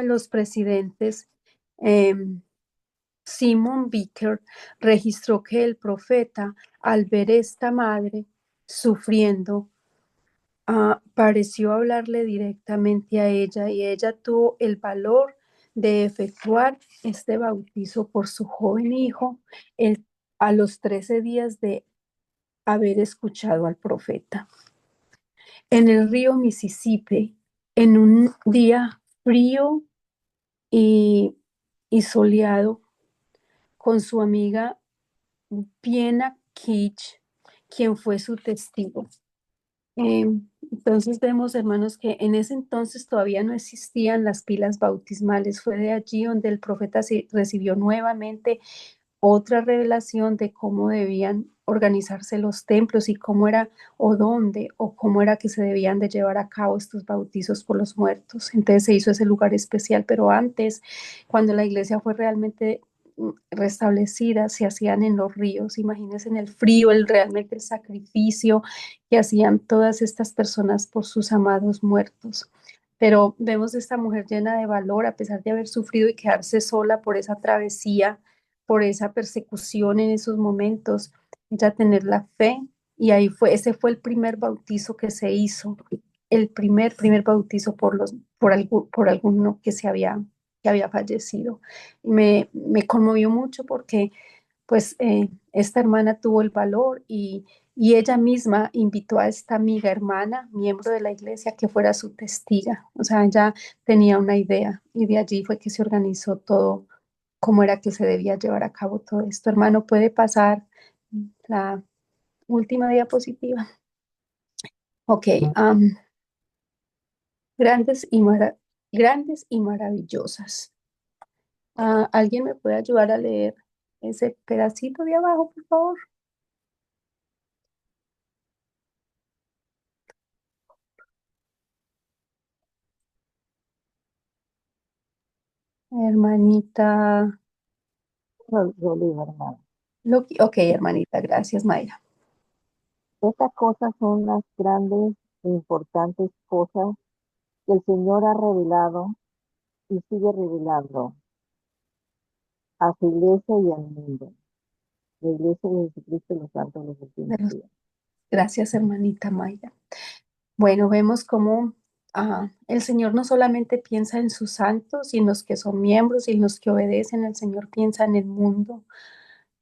los presidentes, Simon Vicker, registró que el profeta, al ver esta madre sufriendo, pareció hablarle directamente a ella, y ella tuvo el valor de efectuar este bautizo por su joven hijo a los 13 días de haber escuchado al profeta. En el río Mississippi, en un día frío y soleado, con su amiga Piena Kitch, quien fue su testigo. Entonces vemos, hermanos, que en ese entonces todavía no existían las pilas bautismales. Fue de allí donde el profeta recibió nuevamente otra revelación de cómo debían organizarse los templos y cómo era o dónde o cómo era que se debían de llevar a cabo estos bautizos por los muertos. Entonces se hizo ese lugar especial, pero antes, cuando la iglesia fue realmente restablecida, se hacían en los ríos. Imagínense en el frío, realmente el sacrificio que hacían todas estas personas por sus amados muertos. Pero vemos a esta mujer llena de valor, a pesar de haber sufrido y quedarse sola por esa travesía, por esa persecución en esos momentos, ella tener la fe, y ese fue el primer bautizo que se hizo, el primer bautizo por alguno que había fallecido. Me conmovió mucho porque pues esta hermana tuvo el valor, y ella misma invitó a esta amiga hermana, miembro de la iglesia, que fuera su testiga. O sea, ella tenía una idea, y de allí fue que se organizó todo, cómo era que se debía llevar a cabo todo esto. Hermano, puede pasar la última diapositiva. Ok, grandes y maravillosas. ¿Alguien me puede ayudar a leer ese pedacito de abajo, por favor? Hermanita. Yo digo, hermano, Ok, hermanita, gracias, Mayra. estas cosas son las grandes e importantes cosas que el Señor ha revelado y sigue revelando a su iglesia y al mundo. La iglesia de Jesucristo y los santos de los últimos días. Gracias, hermanita Mayra. Bueno, vemos cómo el Señor no solamente piensa en sus santos y en los que son miembros y en los que obedecen, el Señor piensa en el mundo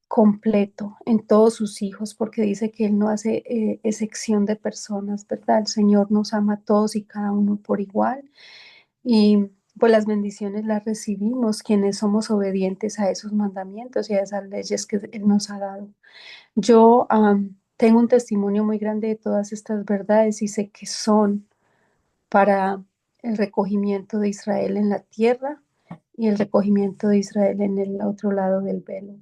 completo, en todos sus hijos, porque dice que Él no hace excepción de personas, ¿verdad? El Señor nos ama a todos y cada uno por igual, y pues las bendiciones las recibimos quienes somos obedientes a esos mandamientos y a esas leyes que Él nos ha dado. Yo tengo un testimonio muy grande de todas estas verdades, y sé que son para el recogimiento de Israel en la tierra y el recogimiento de Israel en el otro lado del velo.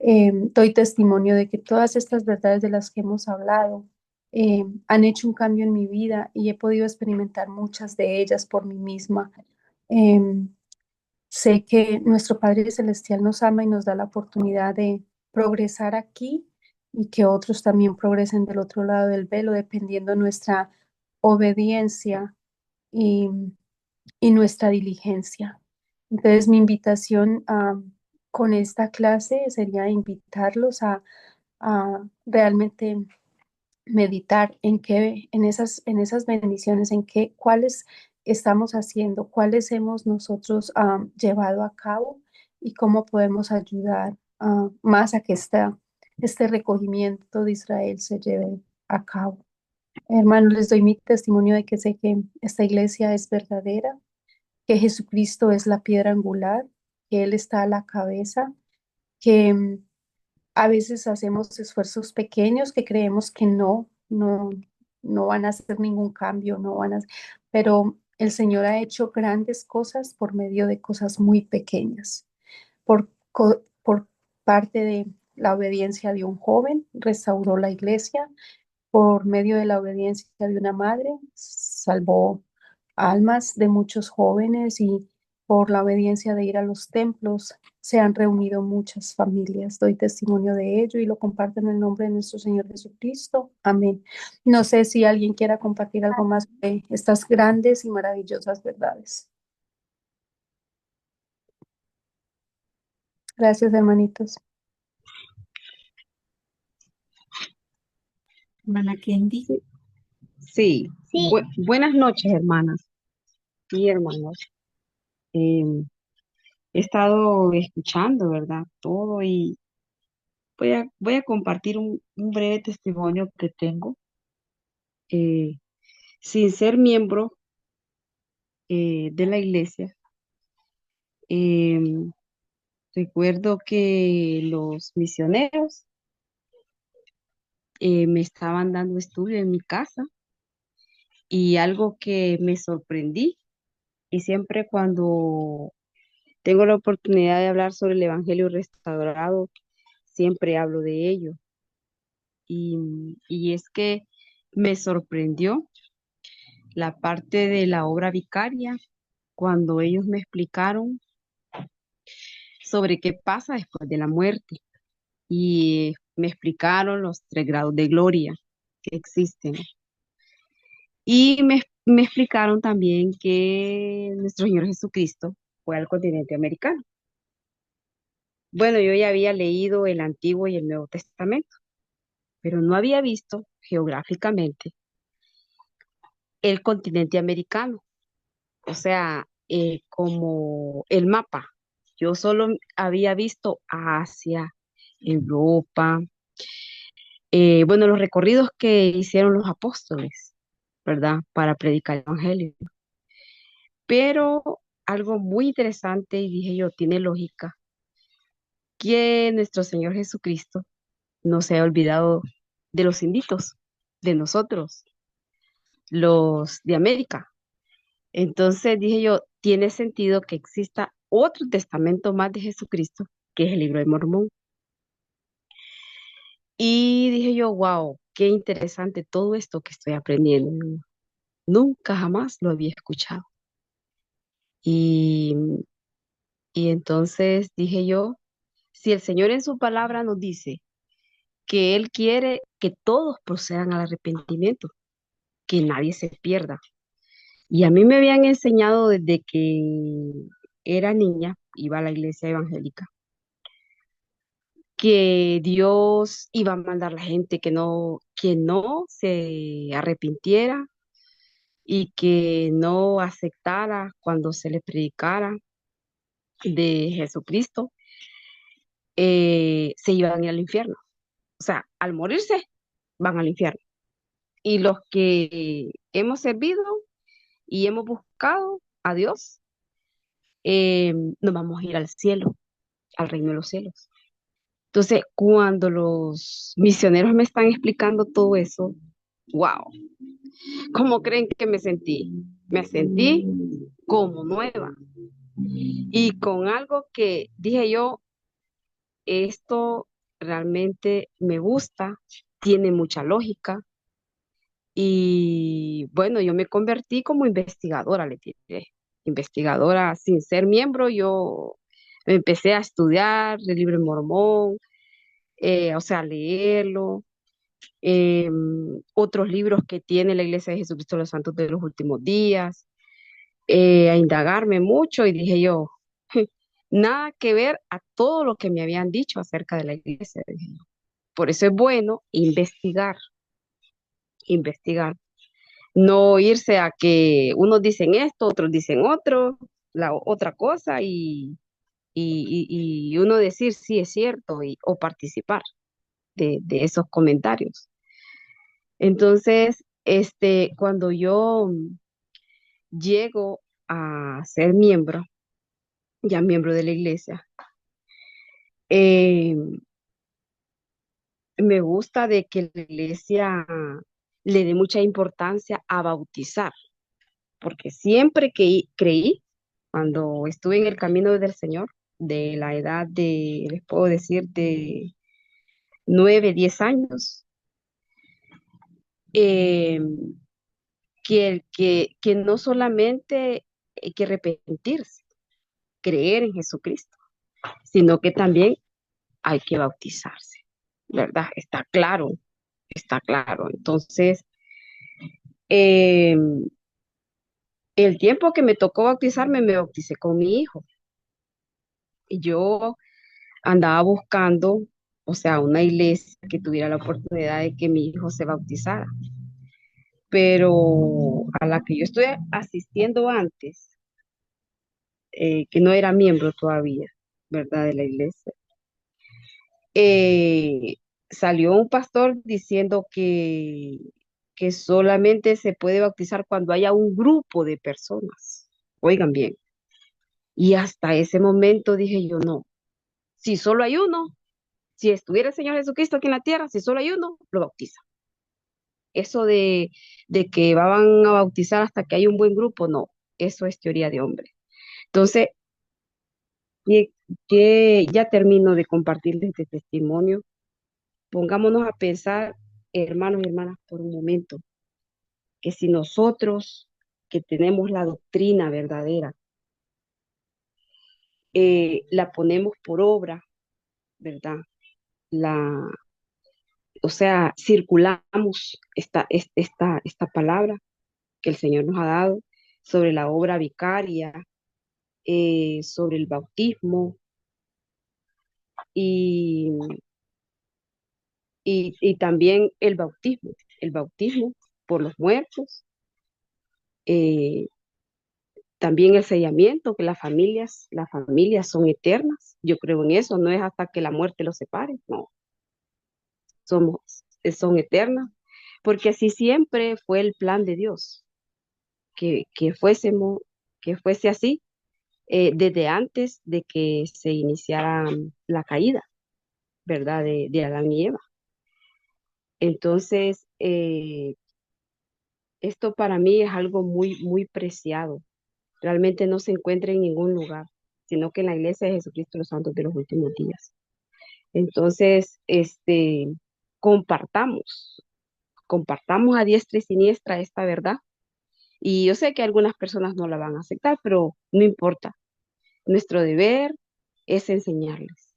Doy testimonio de que todas estas verdades de las que hemos hablado han hecho un cambio en mi vida, y he podido experimentar muchas de ellas por mí misma. Sé que nuestro Padre Celestial nos ama y nos da la oportunidad de progresar aquí y que otros también progresen del otro lado del velo, dependiendo nuestra obediencia y, y nuestra diligencia. Entonces, mi invitación con esta clase sería invitarlos a realmente meditar en esas bendiciones, cuáles estamos haciendo, cuáles hemos nosotros llevado a cabo y cómo podemos ayudar más a que este recogimiento de Israel se lleve a cabo. Hermanos, les doy mi testimonio de que sé que esta iglesia es verdadera, que Jesucristo es la piedra angular, que Él está a la cabeza, que a veces hacemos esfuerzos pequeños que creemos que no van a hacer ningún cambio, pero el Señor ha hecho grandes cosas por medio de cosas muy pequeñas. Por parte de la obediencia de un joven, restauró la iglesia. Por medio de la obediencia de una madre, salvó almas de muchos jóvenes, y por la obediencia de ir a los templos se han reunido muchas familias. Doy testimonio de ello y lo comparto en el nombre de nuestro Señor Jesucristo. Amén. No sé si alguien quiera compartir algo más de estas grandes y maravillosas verdades. Gracias, hermanitos. Hermana Kendi. Sí. Buenas noches, hermanas y hermanos. Eh, He estado escuchando, ¿verdad? Todo y voy a compartir un breve testimonio que tengo. Eh, Sin ser miembro de la iglesia, eh, recuerdo que los misioneros me estaban dando estudio en mi casa, y algo que me sorprendí, y siempre cuando tengo la oportunidad de hablar sobre el Evangelio restaurado, siempre hablo de ello. Y es que me sorprendió la parte de la obra vicaria cuando ellos me explicaron sobre qué pasa después de la muerte, y me explicaron los 3 grados de gloria que existen. Y me explicaron también que nuestro Señor Jesucristo fue al continente americano. Bueno, yo ya había leído el Antiguo y el Nuevo Testamento, pero no había visto geográficamente el continente americano, o sea, como el mapa. Yo solo había visto Asia, Europa, bueno, los recorridos que hicieron los apóstoles, ¿verdad? Para predicar el Evangelio. Pero algo muy interesante, y dije yo, tiene lógica, que nuestro Señor Jesucristo no se ha olvidado de los inditos, de nosotros, los de América. Entonces dije yo, tiene sentido que exista otro testamento más de Jesucristo, que es el libro de Mormón. Y dije yo, wow, qué interesante todo esto que estoy aprendiendo. Nunca jamás lo había escuchado. Y, y entonces dije yo, si el Señor en su palabra nos dice que Él quiere que todos procedan al arrepentimiento, que nadie se pierda. Y a mí me habían enseñado desde que era niña, iba a la iglesia evangélica, que Dios iba a mandar a la gente que no se arrepintiera y que no aceptara cuando se le predicara de Jesucristo, se iban a ir al infierno. O sea, al morirse, van al infierno. Y los que hemos servido y hemos buscado a Dios, nos vamos a ir al cielo, al reino de los cielos. Entonces, cuando los misioneros me están explicando todo eso, wow, ¿cómo creen que me sentí? Me sentí como nueva y con algo que dije yo, esto realmente me gusta, tiene mucha lógica. Y bueno, yo me convertí como investigadora, le diré. Investigadora sin ser miembro, yo empecé a estudiar el libro de Mormón, o sea, leerlo, otros libros que tiene la Iglesia de Jesucristo de los Santos de los Últimos Días, a indagarme mucho y dije yo, nada que ver a todo lo que me habían dicho acerca de la iglesia, dije yo. Por eso es bueno investigar, investigar, no irse a que unos dicen esto, otros dicen otro, otra cosa y uno decir sí es cierto o participar de esos comentarios. Entonces, cuando yo llego a ser miembro, ya miembro de la iglesia, eh, me gusta de que la iglesia le dé mucha importancia a bautizar, porque siempre que creí, cuando estuve en el camino del Señor, de la edad de, les puedo decir, de 9, 10 años, eh, que no solamente hay que arrepentirse, creer en Jesucristo, sino que también hay que bautizarse, ¿verdad? Está claro, está claro. Entonces, eh, el tiempo que me tocó bautizarme, me bauticé con mi hijo. Y yo andaba buscando, o sea, una iglesia que tuviera la oportunidad de que mi hijo se bautizara. Pero a la que yo estoy asistiendo antes, que no era miembro todavía, ¿verdad? De la iglesia, eh, salió un pastor diciendo que solamente se puede bautizar cuando haya un grupo de personas. Oigan bien. Y hasta ese momento dije yo, no, si solo hay uno, si estuviera el Señor Jesucristo aquí en la tierra, si solo hay uno, lo bautiza. Eso de que van a bautizar hasta que hay un buen grupo, no, eso es teoría de hombre. Entonces, que, que ya termino de compartirles este testimonio. Pongámonos a pensar, hermanos y hermanas, por un momento, que si nosotros que tenemos la doctrina verdadera, la ponemos por obra, ¿verdad? La, o sea, circulamos esta palabra que el Señor nos ha dado sobre la obra vicaria, sobre el bautismo y, y también el bautismo por los muertos, eh, también el sellamiento, que las familias son eternas. Yo creo en eso, no es hasta que la muerte los separe, no, son eternas, porque así siempre fue el plan de Dios, que fuésemos, que fuese así desde antes de que se iniciara la caída, ¿verdad? De Adán y Eva. Entonces, esto para mí es algo muy, muy preciado. Realmente no se encuentra en ningún lugar, sino que en la iglesia de Jesucristo los Santos de los Últimos Días. Entonces, compartamos, compartamos a diestra y siniestra esta verdad. Y yo sé que algunas personas no la van a aceptar, pero no importa. Nuestro deber es enseñarles.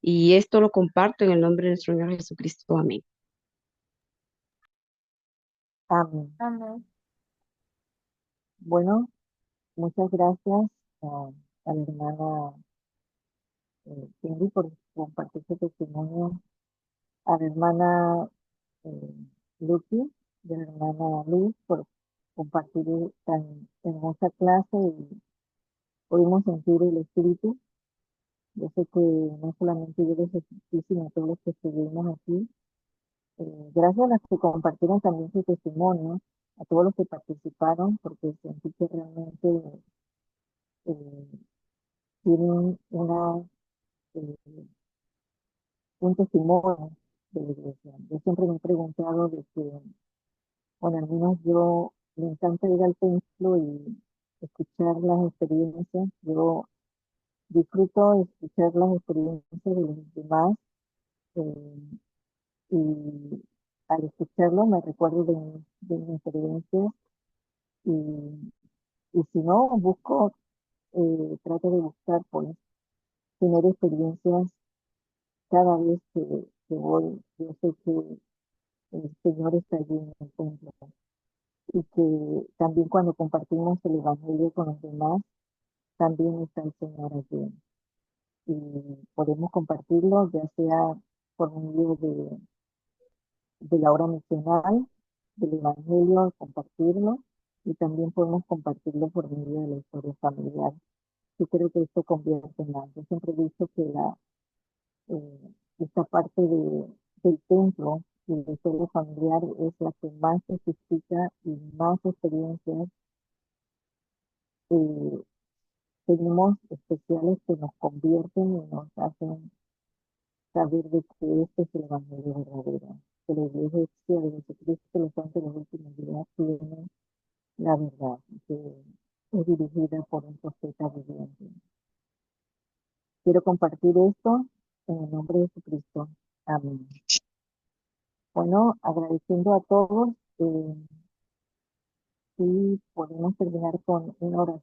Y esto lo comparto en el nombre de nuestro Señor Jesucristo. Amén. Amén. Amén. Bueno, muchas gracias a la hermana Cindy por compartir su testimonio, a la hermana eh, Lucy y a la hermana Luz por compartir tan hermosa clase y pudimos sentir el espíritu. Yo sé que no solamente yo los sentí, sino todos los que estuvimos aquí. Gracias a los que compartieron también su testimonio, a todos los que participaron, porque sentí que realmente eh, tienen eh, un testimonio de la iglesia. Yo siempre me he preguntado de que, bueno, al menos yo me encanta ir al templo y escuchar las experiencias. Yo disfruto escuchar las experiencias de los demás eh, y al escucharlo me recuerdo de mis experiencias y, y si no, trato de buscar pues tener experiencias cada vez que hoy yo sé que el Señor está allí en el templo y que también cuando compartimos el Evangelio con los demás, también está el Señor allí. Y podemos compartirlo ya sea por medio de la obra misional, del Evangelio, compartirlo, y también podemos compartirlo por medio de la historia familiar. Yo creo que esto convierte más. Yo siempre he dicho que esta parte del templo y la historia familiar es la que más se suscita y más experiencias eh, tenemos especiales que nos convierten y nos hacen saber de que este es el Evangelio verdadero, que la Iglesia de Jesucristo, los santos de los últimos días, tienen la verdad, que es dirigida por un profeta viviente. Quiero compartir esto en el nombre de Jesucristo. Amén. Bueno, agradeciendo a todos, y podemos terminar con una oración.